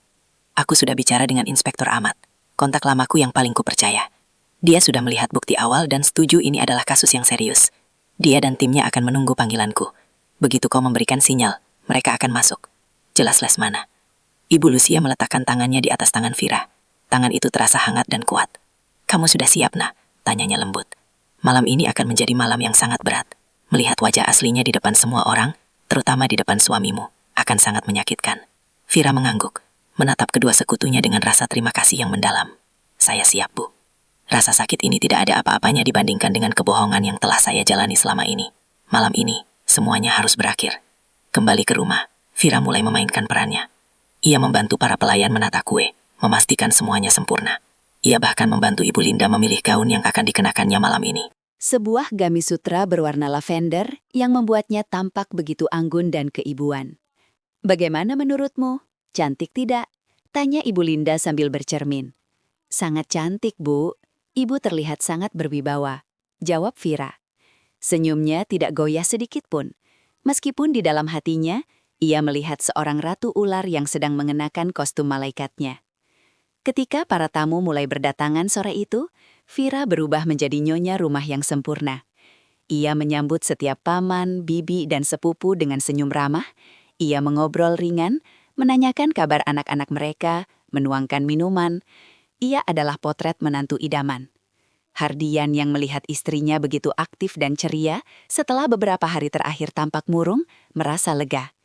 Aku sudah bicara dengan Inspektur Ahmad, kontak lamaku yang paling kupercaya. Dia sudah melihat bukti awal dan setuju ini adalah kasus yang serius. Dia dan timnya akan menunggu panggilanku. Begitu kau memberikan sinyal, mereka akan masuk. Jelas Lesmana. Ibu Lucia meletakkan tangannya di atas tangan Vira. Tangan itu terasa hangat dan kuat. Kamu sudah siap, nak? Tanyanya lembut. Malam ini akan menjadi malam yang sangat berat. Melihat wajah aslinya di depan semua orang, terutama di depan suamimu, akan sangat menyakitkan. Vira mengangguk, menatap kedua sekutunya dengan rasa terima kasih yang mendalam. Saya siap, Bu. Rasa sakit ini tidak ada apa-apanya dibandingkan dengan kebohongan yang telah saya jalani selama ini. Malam ini, semuanya harus berakhir. Kembali ke rumah, Vira mulai memainkan perannya. Ia membantu para pelayan menata kue, memastikan semuanya sempurna. Ia bahkan membantu Ibu Linda memilih gaun yang akan dikenakannya malam ini. Sebuah gamis sutra berwarna lavender yang membuatnya tampak begitu anggun dan keibuan. Bagaimana menurutmu? Cantik tidak? Tanya Ibu Linda sambil bercermin. Sangat cantik, Bu. Ibu terlihat sangat berwibawa. Jawab Vira. Senyumnya tidak goyah sedikit pun. Meskipun di dalam hatinya, ia melihat seorang ratu ular yang sedang mengenakan kostum malaikatnya. Ketika para tamu mulai berdatangan sore itu, Vira berubah menjadi nyonya rumah yang sempurna. Ia menyambut setiap paman, bibi, dan sepupu dengan senyum ramah. Ia mengobrol ringan, menanyakan kabar anak-anak mereka, menuangkan minuman. Ia adalah potret menantu idaman. Hardian yang melihat istrinya begitu aktif dan ceria setelah beberapa hari terakhir tampak murung, merasa lega.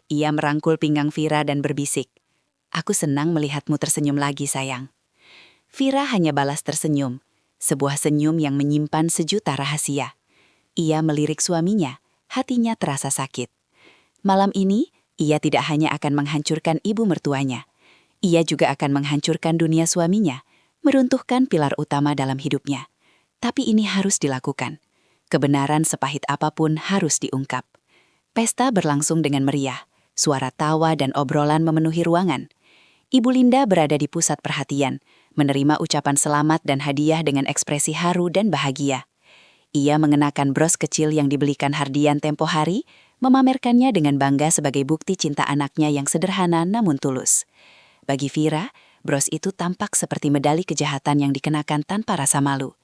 Ia merangkul pinggang Vira dan berbisik, "Aku senang melihatmu tersenyum lagi, sayang." Vira hanya balas tersenyum, sebuah senyum yang menyimpan sejuta rahasia. Ia melirik suaminya, hatinya terasa sakit. Malam ini, ia tidak hanya akan menghancurkan ibu mertuanya, ia juga akan menghancurkan dunia suaminya, meruntuhkan pilar utama dalam hidupnya. Tapi ini harus dilakukan. Kebenaran sepahit apapun harus diungkap. Pesta berlangsung dengan meriah, suara tawa dan obrolan memenuhi ruangan. Ibu Linda berada di pusat perhatian, menerima ucapan selamat dan hadiah dengan ekspresi haru dan bahagia. Ia mengenakan bros kecil yang dibelikan Hardian tempo hari, memamerkannya dengan bangga sebagai bukti cinta anaknya yang sederhana namun tulus. Bagi Vira, bros itu tampak seperti medali kejahatan yang dikenakan tanpa rasa malu.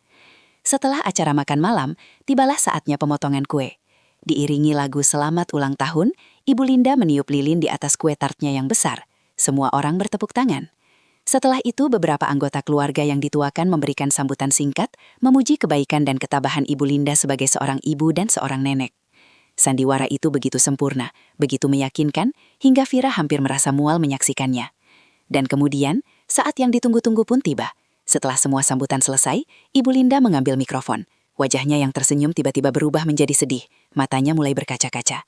Setelah acara makan malam, tibalah saatnya pemotongan kue. Diiringi lagu selamat ulang tahun, Ibu Linda meniup lilin di atas kue tartnya yang besar. Semua orang bertepuk tangan. Setelah itu beberapa anggota keluarga yang dituakan memberikan sambutan singkat, memuji kebaikan dan ketabahan Ibu Linda sebagai seorang ibu dan seorang nenek. Sandiwara itu begitu sempurna, begitu meyakinkan, hingga Vira hampir merasa mual menyaksikannya. Dan kemudian, saat yang ditunggu-tunggu pun tiba. Setelah semua sambutan selesai, Ibu Linda mengambil mikrofon. Wajahnya yang tersenyum tiba-tiba berubah menjadi sedih, matanya mulai berkaca-kaca.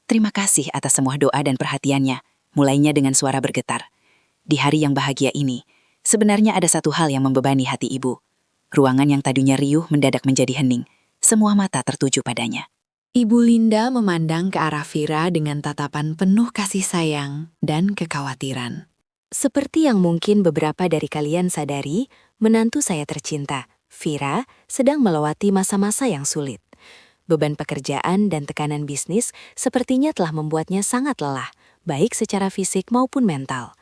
"Terima kasih atas semua doa dan perhatiannya," mulainya dengan suara bergetar. "Di hari yang bahagia ini, sebenarnya ada satu hal yang membebani hati ibu." Ruangan yang tadinya riuh mendadak menjadi hening. Semua mata tertuju padanya. Ibu Linda memandang ke arah Vira dengan tatapan penuh kasih sayang dan kekhawatiran. Seperti yang mungkin beberapa dari kalian sadari, menantu saya tercinta, Vira, sedang melewati masa-masa yang sulit. Beban pekerjaan dan tekanan bisnis sepertinya telah membuatnya sangat lelah, baik secara fisik maupun mental.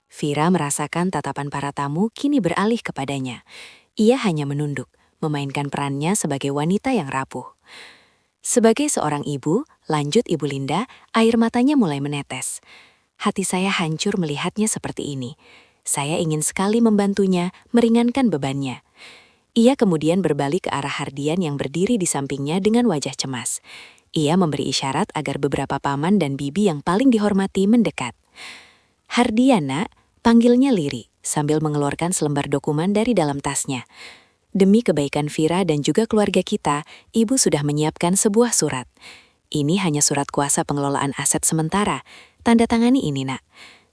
Vira merasakan tatapan para tamu kini beralih kepadanya. Ia hanya menunduk, memainkan perannya sebagai wanita yang rapuh. Sebagai seorang ibu, lanjut Ibu Linda, air matanya mulai menetes. Hati saya hancur melihatnya seperti ini. Saya ingin sekali membantunya, meringankan bebannya. Ia kemudian berbalik ke arah Hardian yang berdiri di sampingnya dengan wajah cemas. Ia memberi isyarat agar beberapa paman dan bibi yang paling dihormati mendekat. Hardian, nak, panggilnya Liri, sambil mengeluarkan selembar dokumen dari dalam tasnya. Demi kebaikan Vira dan juga keluarga kita, Ibu sudah menyiapkan sebuah surat. Ini hanya surat kuasa pengelolaan aset sementara. Tanda tangani ini, nak.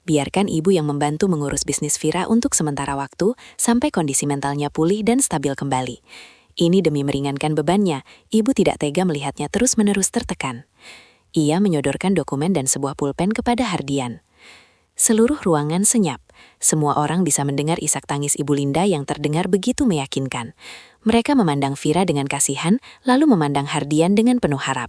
Biarkan Ibu yang membantu mengurus bisnis Vira untuk sementara waktu sampai kondisi mentalnya pulih dan stabil kembali. Ini demi meringankan bebannya, Ibu tidak tega melihatnya terus-menerus tertekan. Ia menyodorkan dokumen dan sebuah pulpen kepada Hardian. Seluruh ruangan senyap. Semua orang bisa mendengar isak tangis Ibu Linda yang terdengar begitu meyakinkan. Mereka memandang Vira dengan kasihan, lalu memandang Hardian dengan penuh harap.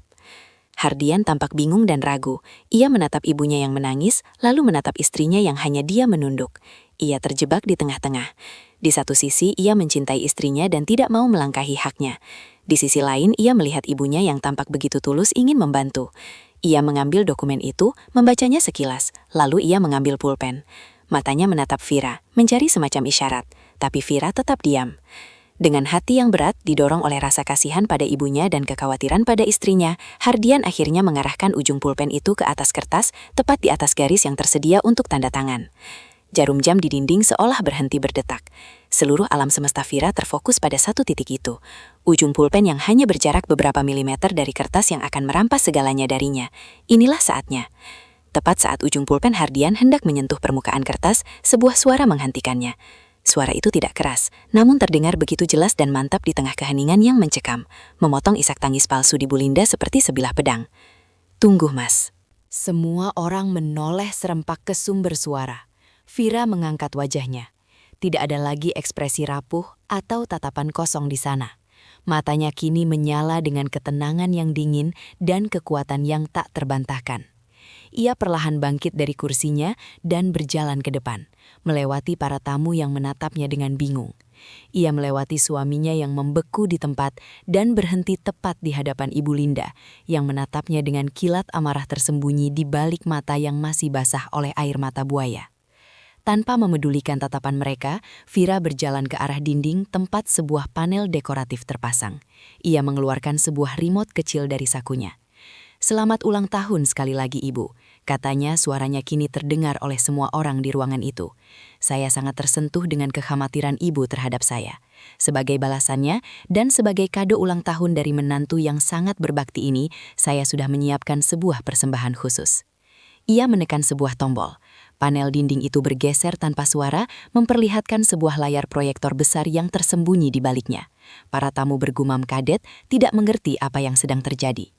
Hardian tampak bingung dan ragu. Ia menatap ibunya yang menangis, lalu menatap istrinya yang hanya dia menunduk. Ia terjebak di tengah-tengah. Di satu sisi, ia mencintai istrinya dan tidak mau melangkahi haknya. Di sisi lain, ia melihat ibunya yang tampak begitu tulus ingin membantu. Ia mengambil dokumen itu, membacanya sekilas, lalu ia mengambil pulpen. Matanya menatap Vira, mencari semacam isyarat, tapi Vira tetap diam. Dengan hati yang berat, didorong oleh rasa kasihan pada ibunya dan kekhawatiran pada istrinya, Hardian akhirnya mengarahkan ujung pulpen itu ke atas kertas, tepat di atas garis yang tersedia untuk tanda tangan. Jarum jam di dinding seolah berhenti berdetak. Seluruh alam semesta Vira terfokus pada satu titik itu. Ujung pulpen yang hanya berjarak beberapa milimeter dari kertas yang akan merampas segalanya darinya. Inilah saatnya. Tepat saat ujung pulpen Hardian hendak menyentuh permukaan kertas, sebuah suara menghentikannya. Suara itu tidak keras, namun terdengar begitu jelas dan mantap di tengah keheningan yang mencekam, memotong isak tangis palsu di Bu Linda seperti sebilah pedang. "Tunggu, Mas." Semua orang menoleh serempak ke sumber suara. Vira mengangkat wajahnya. Tidak ada lagi ekspresi rapuh atau tatapan kosong di sana. Matanya kini menyala dengan ketenangan yang dingin dan kekuatan yang tak terbantahkan. Ia perlahan bangkit dari kursinya dan berjalan ke depan, melewati para tamu yang menatapnya dengan bingung. Ia melewati suaminya yang membeku di tempat dan berhenti tepat di hadapan Ibu Linda yang menatapnya dengan kilat amarah tersembunyi di balik mata yang masih basah oleh air mata buaya. Tanpa memedulikan tatapan mereka, Vira berjalan ke arah dinding tempat sebuah panel dekoratif terpasang. Ia mengeluarkan sebuah remote kecil dari sakunya. "Selamat ulang tahun sekali lagi, Ibu," katanya. Suaranya kini terdengar oleh semua orang di ruangan itu. "Saya sangat tersentuh dengan kekhawatiran Ibu terhadap saya. Sebagai balasannya, dan sebagai kado ulang tahun dari menantu yang sangat berbakti ini, saya sudah menyiapkan sebuah persembahan khusus." Ia menekan sebuah tombol. Panel dinding itu bergeser tanpa suara, memperlihatkan sebuah layar proyektor besar yang tersembunyi di baliknya. Para tamu bergumam kaget, tidak mengerti apa yang sedang terjadi.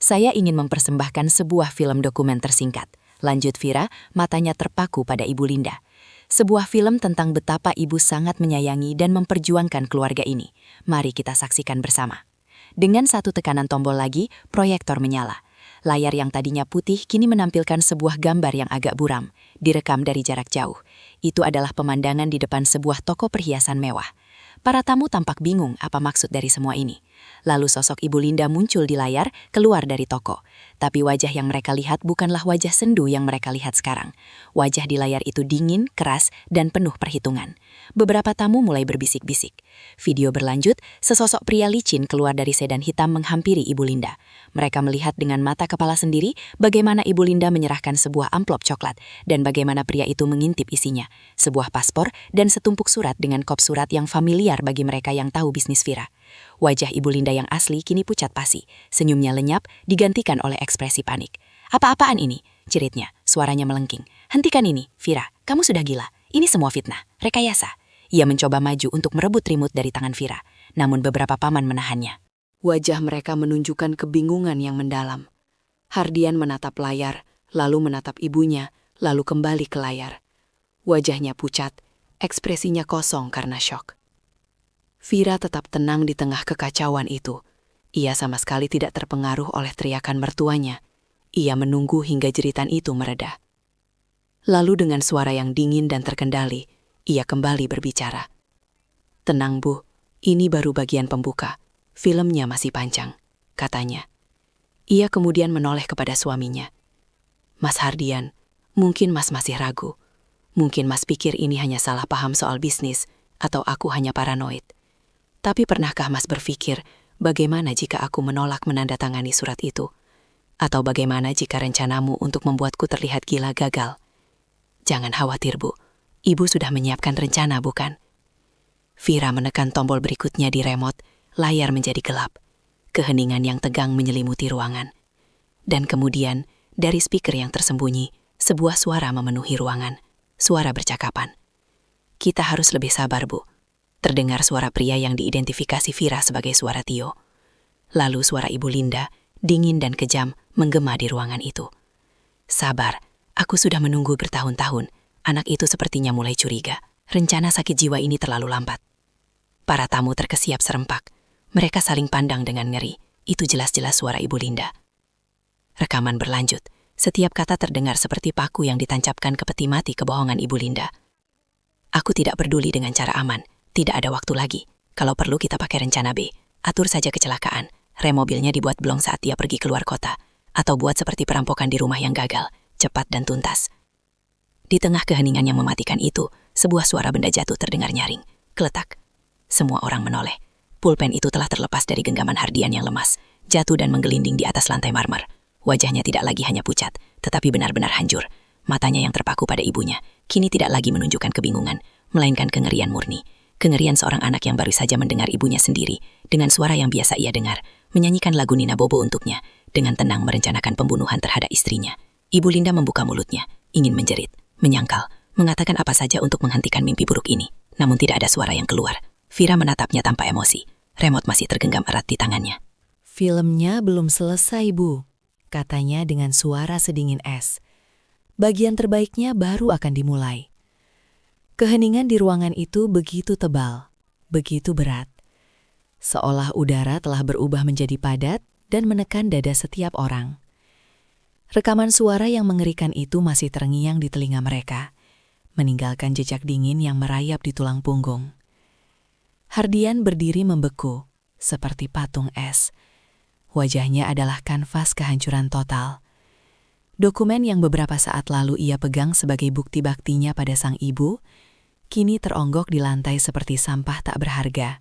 "Saya ingin mempersembahkan sebuah film dokumenter singkat," lanjut Vira, matanya terpaku pada Ibu Linda. "Sebuah film tentang betapa Ibu sangat menyayangi dan memperjuangkan keluarga ini. Mari kita saksikan bersama." Dengan satu tekanan tombol lagi, proyektor menyala. Layar yang tadinya putih kini menampilkan sebuah gambar yang agak buram, direkam dari jarak jauh. Itu adalah pemandangan di depan sebuah toko perhiasan mewah. Para tamu tampak bingung apa maksud dari semua ini. Lalu sosok Ibu Linda muncul di layar, keluar dari toko. Tapi wajah yang mereka lihat bukanlah wajah sendu yang mereka lihat sekarang. Wajah di layar itu dingin, keras, dan penuh perhitungan. Beberapa tamu mulai berbisik-bisik. Video berlanjut, sesosok pria licin keluar dari sedan hitam menghampiri Ibu Linda. Mereka melihat dengan mata kepala sendiri bagaimana Ibu Linda menyerahkan sebuah amplop coklat dan bagaimana pria itu mengintip isinya, sebuah paspor dan setumpuk surat dengan kop surat yang familiar bagi mereka yang tahu bisnis Vira. Wajah Ibu Linda yang asli kini pucat pasi, senyumnya lenyap digantikan oleh ekspresi panik. "Apa-apaan ini?" jeritnya, suaranya melengking. "Hentikan ini, Vira, kamu sudah gila. Ini semua fitnah, rekayasa." Ia mencoba maju untuk merebut remote dari tangan Vira, namun beberapa paman menahannya. Wajah mereka menunjukkan kebingungan yang mendalam. Hardian menatap layar, lalu menatap ibunya, lalu kembali ke layar. Wajahnya pucat, ekspresinya kosong karena syok. Vira tetap tenang di tengah kekacauan itu. Ia sama sekali tidak terpengaruh oleh teriakan mertuanya. Ia menunggu hingga jeritan itu mereda. Lalu dengan suara yang dingin dan terkendali, ia kembali berbicara. "Tenang, Bu. Ini baru bagian pembuka. Filmnya masih panjang," katanya. Ia kemudian menoleh kepada suaminya. "Mas Hardian, mungkin Mas masih ragu. Mungkin Mas pikir ini hanya salah paham soal bisnis, atau aku hanya paranoid. Tapi pernahkah Mas berpikir bagaimana jika aku menolak menandatangani surat itu? Atau bagaimana jika rencanamu untuk membuatku terlihat gila gagal? Jangan khawatir, Bu. Ibu sudah menyiapkan rencana, bukan?" Vira menekan tombol berikutnya di remote, layar menjadi gelap. Keheningan yang tegang menyelimuti ruangan. Dan kemudian, dari speaker yang tersembunyi, sebuah suara memenuhi ruangan. Suara bercakapan. "Kita harus lebih sabar, Bu." Terdengar suara pria yang diidentifikasi Vira sebagai suara Tio. Lalu suara Ibu Linda, dingin dan kejam, menggema di ruangan itu. "Sabar, aku sudah menunggu bertahun-tahun. Anak itu sepertinya mulai curiga. Rencana sakit jiwa ini terlalu lambat." Para tamu terkesiap serempak. Mereka saling pandang dengan ngeri. Itu jelas-jelas suara Ibu Linda. Rekaman berlanjut. Setiap kata terdengar seperti paku yang ditancapkan ke peti mati kebohongan Ibu Linda. "Aku tidak peduli dengan cara aman. Tidak ada waktu lagi. Kalau perlu kita pakai rencana B. Atur saja kecelakaan. Rem mobilnya dibuat blong saat dia pergi keluar kota. Atau buat seperti perampokan di rumah yang gagal. Cepat dan tuntas." Di tengah keheningan yang mematikan itu, sebuah suara benda jatuh terdengar nyaring. Keletak. Semua orang menoleh. Pulpen itu telah terlepas dari genggaman Hardian yang lemas, jatuh dan menggelinding di atas lantai marmer. Wajahnya tidak lagi hanya pucat, tetapi benar-benar hancur. Matanya yang terpaku pada ibunya, kini tidak lagi menunjukkan kebingungan, melainkan kengerian murni. Kengerian seorang anak yang baru saja mendengar ibunya sendiri, dengan suara yang biasa ia dengar, menyanyikan lagu Nina Bobo untuknya, dengan tenang merencanakan pembunuhan terhadap istrinya. Ibu Linda membuka mulutnya, ingin menjerit, menyangkal, mengatakan apa saja untuk menghentikan mimpi buruk ini, namun tidak ada suara yang keluar. Vira menatapnya tanpa emosi. Remote masih tergenggam erat di tangannya. "Filmnya belum selesai, Bu," katanya dengan suara sedingin es. "Bagian terbaiknya baru akan dimulai." Keheningan di ruangan itu begitu tebal, begitu berat. Seolah udara telah berubah menjadi padat dan menekan dada setiap orang. Rekaman suara yang mengerikan itu masih terngiang di telinga mereka, meninggalkan jejak dingin yang merayap di tulang punggung. Hardian berdiri membeku, seperti patung es. Wajahnya adalah kanvas kehancuran total. Dokumen yang beberapa saat lalu ia pegang sebagai bukti baktinya pada sang ibu, kini teronggok di lantai seperti sampah tak berharga.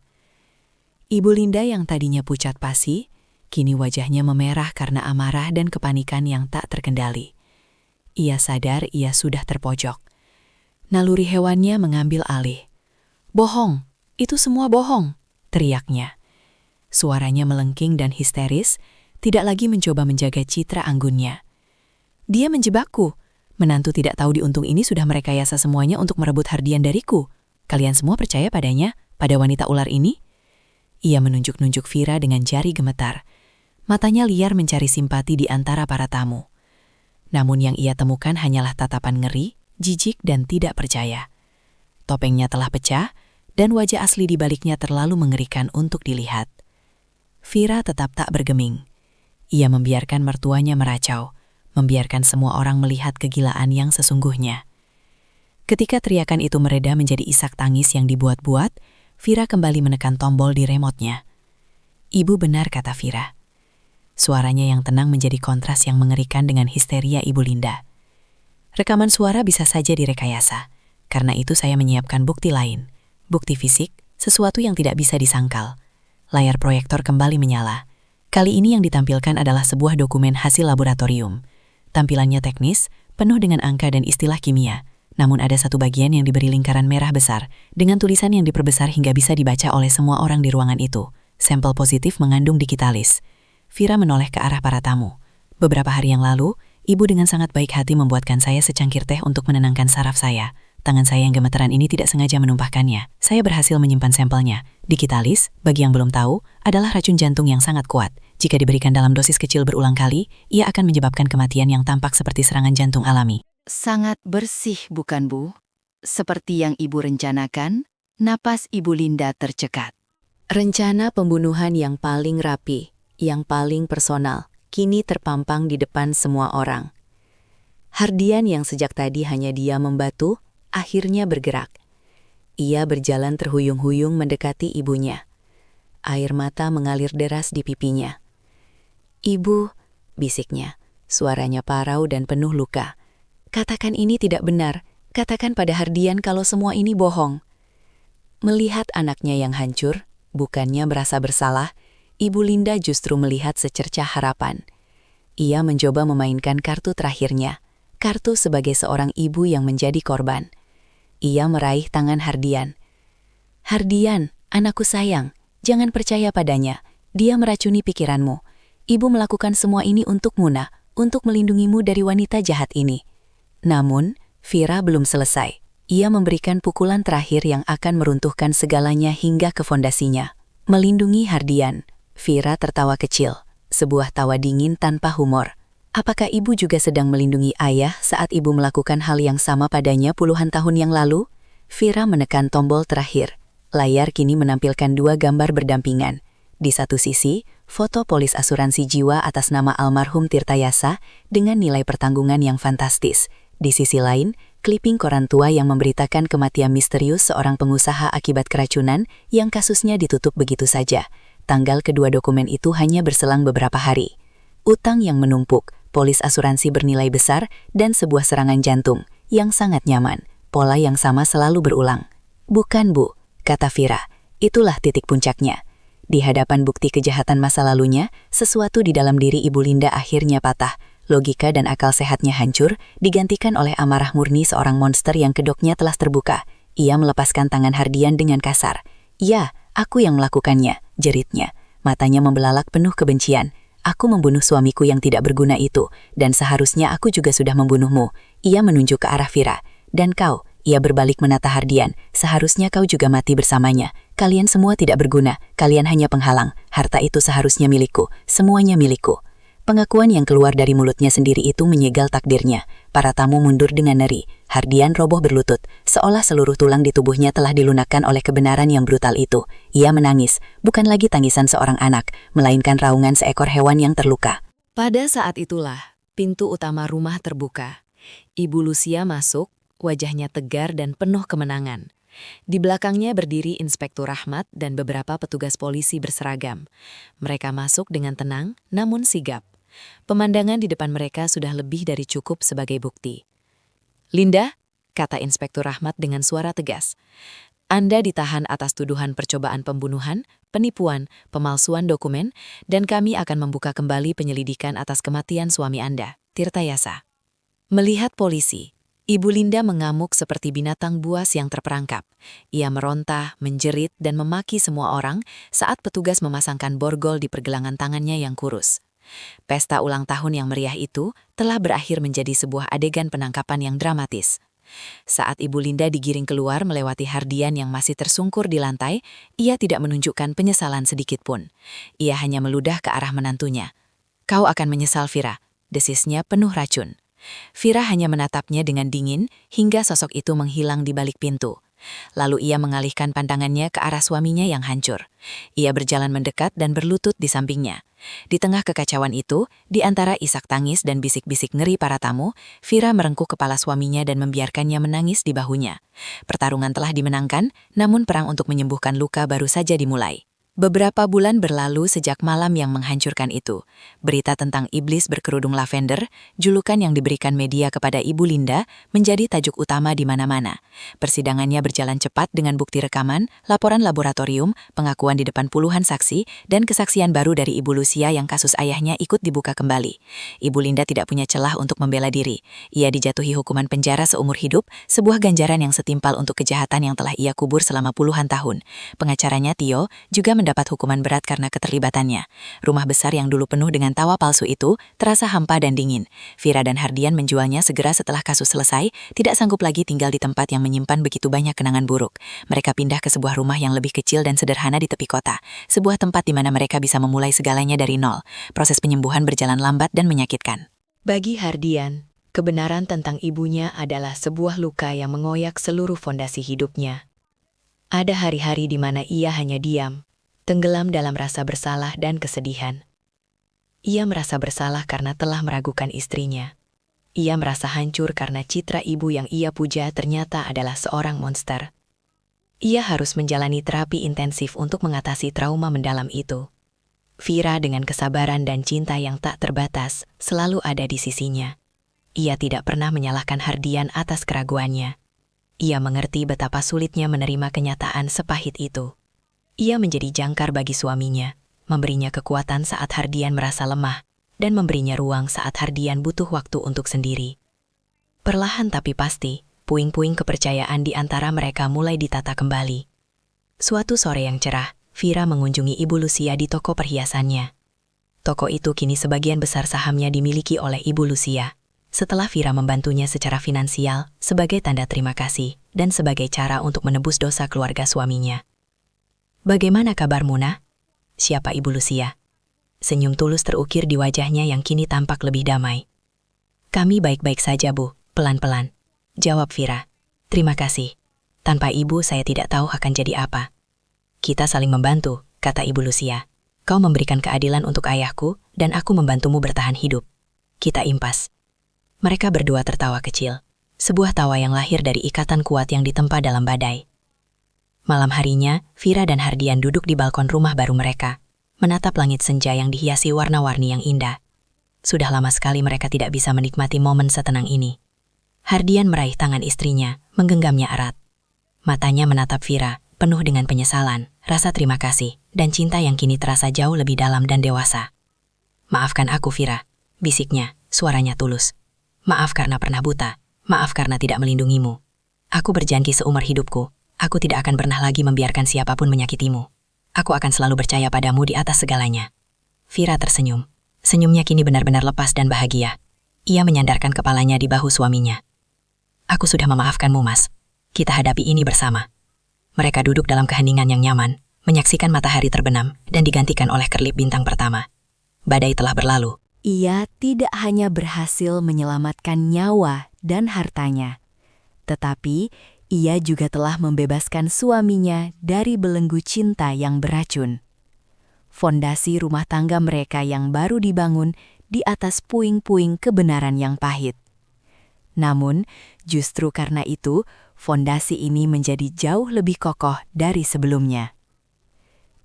Ibu Linda yang tadinya pucat pasi, kini wajahnya memerah karena amarah dan kepanikan yang tak terkendali. Ia sadar ia sudah terpojok. Naluri hewannya mengambil alih. "Bohong! Itu semua bohong," teriaknya. Suaranya melengking dan histeris, tidak lagi mencoba menjaga citra anggunnya. "Dia menjebakku. Menantu tidak tahu diuntung ini sudah merekayasa semuanya untuk merebut Hardian dariku. Kalian semua percaya padanya, pada wanita ular ini?" Ia menunjuk-nunjuk Vira dengan jari gemetar. Matanya liar mencari simpati di antara para tamu. Namun yang ia temukan hanyalah tatapan ngeri, jijik dan tidak percaya. Topengnya telah pecah, dan wajah asli di baliknya terlalu mengerikan untuk dilihat. Vira tetap tak bergeming. Ia membiarkan mertuanya meracau, membiarkan semua orang melihat kegilaan yang sesungguhnya. Ketika teriakan itu mereda menjadi isak tangis yang dibuat-buat, Vira kembali menekan tombol di remote-nya. "Ibu benar," kata Vira. Suaranya yang tenang menjadi kontras yang mengerikan dengan histeria Ibu Linda. "Rekaman suara bisa saja direkayasa. Karena itu saya menyiapkan bukti lain. Bukti fisik, sesuatu yang tidak bisa disangkal." Layar proyektor kembali menyala. Kali ini yang ditampilkan adalah sebuah dokumen hasil laboratorium. Tampilannya teknis, penuh dengan angka dan istilah kimia. Namun ada satu bagian yang diberi lingkaran merah besar, dengan tulisan yang diperbesar hingga bisa dibaca oleh semua orang di ruangan itu. Sampel positif mengandung digitalis. Vira menoleh ke arah para tamu. "Beberapa hari yang lalu, ibu dengan sangat baik hati membuatkan saya secangkir teh untuk menenangkan saraf saya. Tangan saya yang gemeteran ini tidak sengaja menumpahkannya. Saya berhasil menyimpan sampelnya. Digitalis, bagi yang belum tahu, adalah racun jantung yang sangat kuat. Jika diberikan dalam dosis kecil berulang kali, ia akan menyebabkan kematian yang tampak seperti serangan jantung alami." Sangat bersih, bukan, Bu? Seperti yang Ibu rencanakan, napas Ibu Linda tercekat. Rencana pembunuhan yang paling rapi, yang paling personal, kini terpampang di depan semua orang. Hardian yang sejak tadi hanya diam membatu, akhirnya bergerak. Ia berjalan terhuyung-huyung mendekati ibunya. Air mata mengalir deras di pipinya. "Ibu," bisiknya, suaranya parau dan penuh luka. "Katakan ini tidak benar. Katakan pada Hardian kalau semua ini bohong." Melihat anaknya yang hancur, bukannya merasa bersalah, Ibu Linda justru melihat secercah harapan. Ia mencoba memainkan kartu terakhirnya, kartu sebagai seorang ibu yang menjadi korban. Ia meraih tangan Hardian. "Hardian, anakku sayang, jangan percaya padanya. Dia meracuni pikiranmu. Ibu melakukan semua ini untuk Muna, untuk melindungimu dari wanita jahat ini." Namun, Vira belum selesai. Ia memberikan pukulan terakhir yang akan meruntuhkan segalanya hingga ke fondasinya. Melindungi Hardian, Vira tertawa kecil, sebuah tawa dingin tanpa humor. Apakah ibu juga sedang melindungi ayah saat ibu melakukan hal yang sama padanya puluhan tahun yang lalu? Vira menekan tombol terakhir. Layar kini menampilkan dua gambar berdampingan. Di satu sisi, foto polis asuransi jiwa atas nama almarhum Tirtayasa dengan nilai pertanggungan yang fantastis. Di sisi lain, kliping koran tua yang memberitakan kematian misterius seorang pengusaha akibat keracunan yang kasusnya ditutup begitu saja. Tanggal kedua dokumen itu hanya berselang beberapa hari. Utang yang menumpuk, polis asuransi bernilai besar, dan sebuah serangan jantung yang sangat nyaman. Pola yang sama selalu berulang. "Bukan, Bu," kata Vira. "Itulah titik puncaknya." Di hadapan bukti kejahatan masa lalunya, sesuatu di dalam diri Ibu Linda akhirnya patah. Logika dan akal sehatnya hancur, digantikan oleh amarah murni seorang monster yang kedoknya telah terbuka. Ia melepaskan tangan Hardian dengan kasar. "Ya, aku yang melakukannya," jeritnya. Matanya membelalak penuh kebencian. "Aku membunuh suamiku yang tidak berguna itu, dan seharusnya aku juga sudah membunuhmu." Ia menunjuk ke arah Vira. "Dan kau," ia berbalik menata Hardian, "seharusnya kau juga mati bersamanya. Kalian semua tidak berguna, kalian hanya penghalang. Harta itu seharusnya milikku, semuanya milikku." Pengakuan yang keluar dari mulutnya sendiri itu menyegal takdirnya. Para tamu mundur dengan ngeri. Hardian roboh berlutut, seolah seluruh tulang di tubuhnya telah dilunakkan oleh kebenaran yang brutal itu. Ia menangis, bukan lagi tangisan seorang anak, melainkan raungan seekor hewan yang terluka. Pada saat itulah, pintu utama rumah terbuka. Ibu Lucia masuk, wajahnya tegar dan penuh kemenangan. Di belakangnya berdiri Inspektur Rahmat dan beberapa petugas polisi berseragam. Mereka masuk dengan tenang, namun sigap. Pemandangan di depan mereka sudah lebih dari cukup sebagai bukti. "Linda," kata Inspektur Rahmat dengan suara tegas, "Anda ditahan atas tuduhan percobaan pembunuhan, penipuan, pemalsuan dokumen, dan kami akan membuka kembali penyelidikan atas kematian suami Anda, Tirtayasa." Melihat polisi, Ibu Linda mengamuk seperti binatang buas yang terperangkap. Ia meronta, menjerit, dan memaki semua orang saat petugas memasangkan borgol di pergelangan tangannya yang kurus. Pesta ulang tahun yang meriah itu telah berakhir menjadi sebuah adegan penangkapan yang dramatis. Saat Ibu Linda digiring keluar melewati Hardian yang masih tersungkur di lantai, ia tidak menunjukkan penyesalan sedikit pun. Ia hanya meludah ke arah menantunya. "Kau akan menyesal, Vira," desisnya penuh racun. Vira hanya menatapnya dengan dingin hingga sosok itu menghilang di balik pintu. Lalu ia mengalihkan pandangannya ke arah suaminya yang hancur. Ia berjalan mendekat dan berlutut di sampingnya. Di tengah kekacauan itu, di antara isak tangis dan bisik-bisik ngeri para tamu, Vira merengkuh kepala suaminya dan membiarkannya menangis di bahunya. Pertarungan telah dimenangkan, namun perang untuk menyembuhkan luka baru saja dimulai. Beberapa bulan berlalu sejak malam yang menghancurkan itu. Berita tentang iblis berkerudung lavender, julukan yang diberikan media kepada Ibu Linda, menjadi tajuk utama di mana-mana. Persidangannya berjalan cepat dengan bukti rekaman, laporan laboratorium, pengakuan di depan puluhan saksi, dan kesaksian baru dari Ibu Lucia yang kasus ayahnya ikut dibuka kembali. Ibu Linda tidak punya celah untuk membela diri. Ia dijatuhi hukuman penjara seumur hidup, sebuah ganjaran yang setimpal untuk kejahatan yang telah ia kubur selama puluhan tahun. Pengacaranya Tio juga mendapat hukuman berat karena keterlibatannya. Rumah besar yang dulu penuh dengan tawa palsu itu terasa hampa dan dingin. Vira dan Hardian menjualnya segera setelah kasus selesai, tidak sanggup lagi tinggal di tempat yang menyimpan begitu banyak kenangan buruk. Mereka pindah ke sebuah rumah yang lebih kecil dan sederhana di tepi kota, sebuah tempat di mana mereka bisa memulai segalanya dari nol. Proses penyembuhan berjalan lambat dan menyakitkan. Bagi Hardian, kebenaran tentang ibunya adalah sebuah luka yang mengoyak seluruh fondasi hidupnya. Ada hari-hari di mana ia hanya diam, tenggelam dalam rasa bersalah dan kesedihan. Ia merasa bersalah karena telah meragukan istrinya. Ia merasa hancur karena citra ibu yang ia puja ternyata adalah seorang monster. Ia harus menjalani terapi intensif untuk mengatasi trauma mendalam itu. Vira dengan kesabaran dan cinta yang tak terbatas selalu ada di sisinya. Ia tidak pernah menyalahkan Hardian atas keraguannya. Ia mengerti betapa sulitnya menerima kenyataan sepahit itu. Ia menjadi jangkar bagi suaminya, memberinya kekuatan saat Hardian merasa lemah, dan memberinya ruang saat Hardian butuh waktu untuk sendiri. Perlahan tapi pasti, puing-puing kepercayaan di antara mereka mulai ditata kembali. Suatu sore yang cerah, Vira mengunjungi Ibu Lucia di toko perhiasannya. Toko itu kini sebagian besar sahamnya dimiliki oleh Ibu Lucia. Setelah Vira membantunya secara finansial, sebagai tanda terima kasih, dan sebagai cara untuk menebus dosa keluarga suaminya. "Bagaimana kabarmu, Nak?" "Siapa Ibu Lucia?" Senyum tulus terukir di wajahnya yang kini tampak lebih damai. "Kami baik-baik saja, Bu, pelan-pelan," jawab Vira. "Terima kasih. Tanpa Ibu saya tidak tahu akan jadi apa." "Kita saling membantu," kata Ibu Lucia. "Kau memberikan keadilan untuk ayahku, dan aku membantumu bertahan hidup. Kita impas." Mereka berdua tertawa kecil, sebuah tawa yang lahir dari ikatan kuat yang ditempa dalam badai. Malam harinya, Vira dan Hardian duduk di balkon rumah baru mereka, menatap langit senja yang dihiasi warna-warni yang indah. Sudah lama sekali mereka tidak bisa menikmati momen setenang ini. Hardian meraih tangan istrinya, menggenggamnya erat. Matanya menatap Vira, penuh dengan penyesalan, rasa terima kasih, dan cinta yang kini terasa jauh lebih dalam dan dewasa. "Maafkan aku, Vira," bisiknya, suaranya tulus. "Maaf karena pernah buta, maaf karena tidak melindungimu. Aku berjanji seumur hidupku, aku tidak akan pernah lagi membiarkan siapapun menyakitimu. Aku akan selalu percaya padamu di atas segalanya." Vira tersenyum. Senyumnya kini benar-benar lepas dan bahagia. Ia menyandarkan kepalanya di bahu suaminya. "Aku sudah memaafkanmu, Mas. Kita hadapi ini bersama." Mereka duduk dalam keheningan yang nyaman, menyaksikan matahari terbenam dan digantikan oleh kerlip bintang pertama. Badai telah berlalu. Ia tidak hanya berhasil menyelamatkan nyawa dan hartanya, tetapi ia juga telah membebaskan suaminya dari belenggu cinta yang beracun. Fondasi rumah tangga mereka yang baru dibangun di atas puing-puing kebenaran yang pahit. Namun, justru karena itu, fondasi ini menjadi jauh lebih kokoh dari sebelumnya.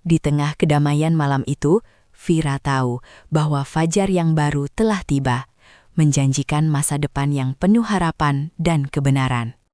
Di tengah kedamaian malam itu, Vira tahu bahwa fajar yang baru telah tiba, menjanjikan masa depan yang penuh harapan dan kebenaran.